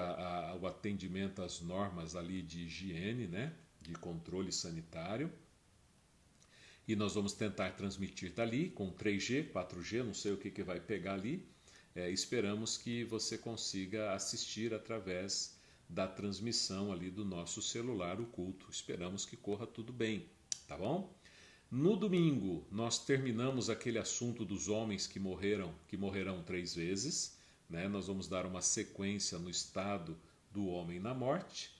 o atendimento às normas ali de higiene, né? De controle sanitário. E nós vamos tentar transmitir dali com 3G, 4G, não sei o que vai pegar ali. Esperamos que você consiga assistir através da transmissão ali do nosso celular o culto. Esperamos que corra tudo bem, tá bom? No domingo, nós terminamos aquele assunto dos homens que morrerão 3 vezes. Né? Nós vamos dar uma sequência no estado do homem na morte.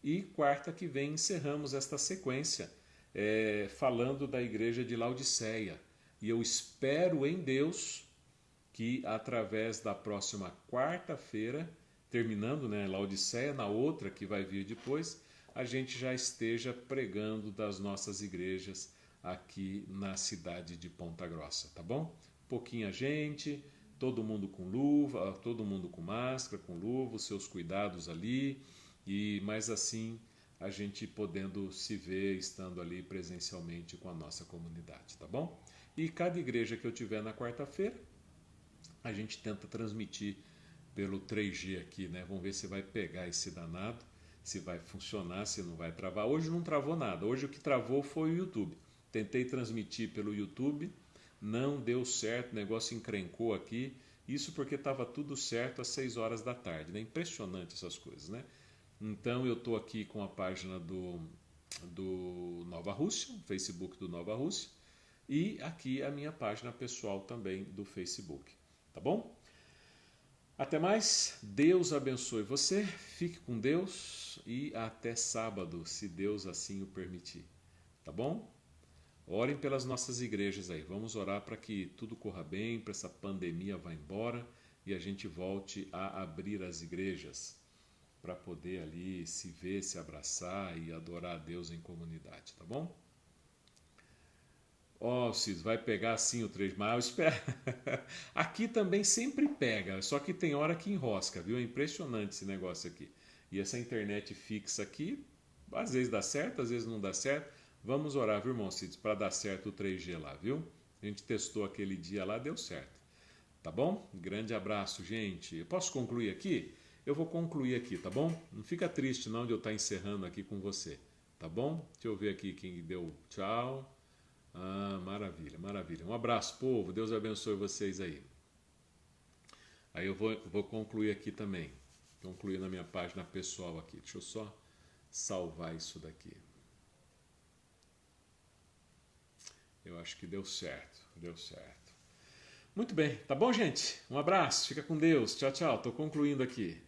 E quarta que vem encerramos esta sequência falando da igreja de Laodiceia. E eu espero em Deus que através da próxima quarta-feira, terminando, né, Laodiceia, na outra que vai vir depois, a gente já esteja pregando das nossas igrejas aqui na cidade de Ponta Grossa, tá bom? Pouquinha gente, todo mundo com luva, todo mundo com máscara, com luva, os seus cuidados ali, e mais assim a gente podendo se ver, estando ali presencialmente com a nossa comunidade, tá bom? E cada igreja que eu tiver na quarta-feira, a gente tenta transmitir pelo 3G aqui, né? Vamos ver se vai pegar esse danado, se vai funcionar, se não vai travar. Hoje não travou nada, hoje o que travou foi o YouTube. Tentei transmitir pelo YouTube, não deu certo, o negócio encrencou aqui, isso porque estava tudo certo às 6 horas da tarde, né? Impressionante essas coisas, né? Então eu estou aqui com a página do Nova Rússia, Facebook do Nova Rússia, e aqui a minha página pessoal também do Facebook, tá bom? Até mais, Deus abençoe você, fique com Deus e até sábado, se Deus assim o permitir, tá bom? Orem pelas nossas igrejas aí, vamos orar para que tudo corra bem, para essa pandemia vá embora e a gente volte a abrir as igrejas para poder ali se ver, se abraçar e adorar a Deus em comunidade, tá bom? Ó, Cis, vai pegar sim o 3 mais, espera. Aqui também sempre pega, só que tem hora que enrosca, viu? É impressionante esse negócio aqui. E essa internet fixa aqui, às vezes dá certo, às vezes não dá certo. Vamos orar, viu, irmão Cid, para dar certo o 3G lá, viu? A gente testou aquele dia lá, deu certo. Tá bom? Grande abraço, gente. Eu posso concluir aqui? Eu vou concluir aqui, tá bom? Não fica triste não de eu estar encerrando aqui com você, tá bom? Deixa eu ver aqui quem deu tchau. Ah, maravilha, maravilha. Um abraço, povo. Deus abençoe vocês aí. Aí eu vou concluir aqui também. Concluir na minha página pessoal aqui. Deixa eu só salvar isso daqui. Eu acho que deu certo. Deu certo. Muito bem. Tá bom, gente? Um abraço. Fica com Deus. Tchau, tchau. Tô concluindo aqui.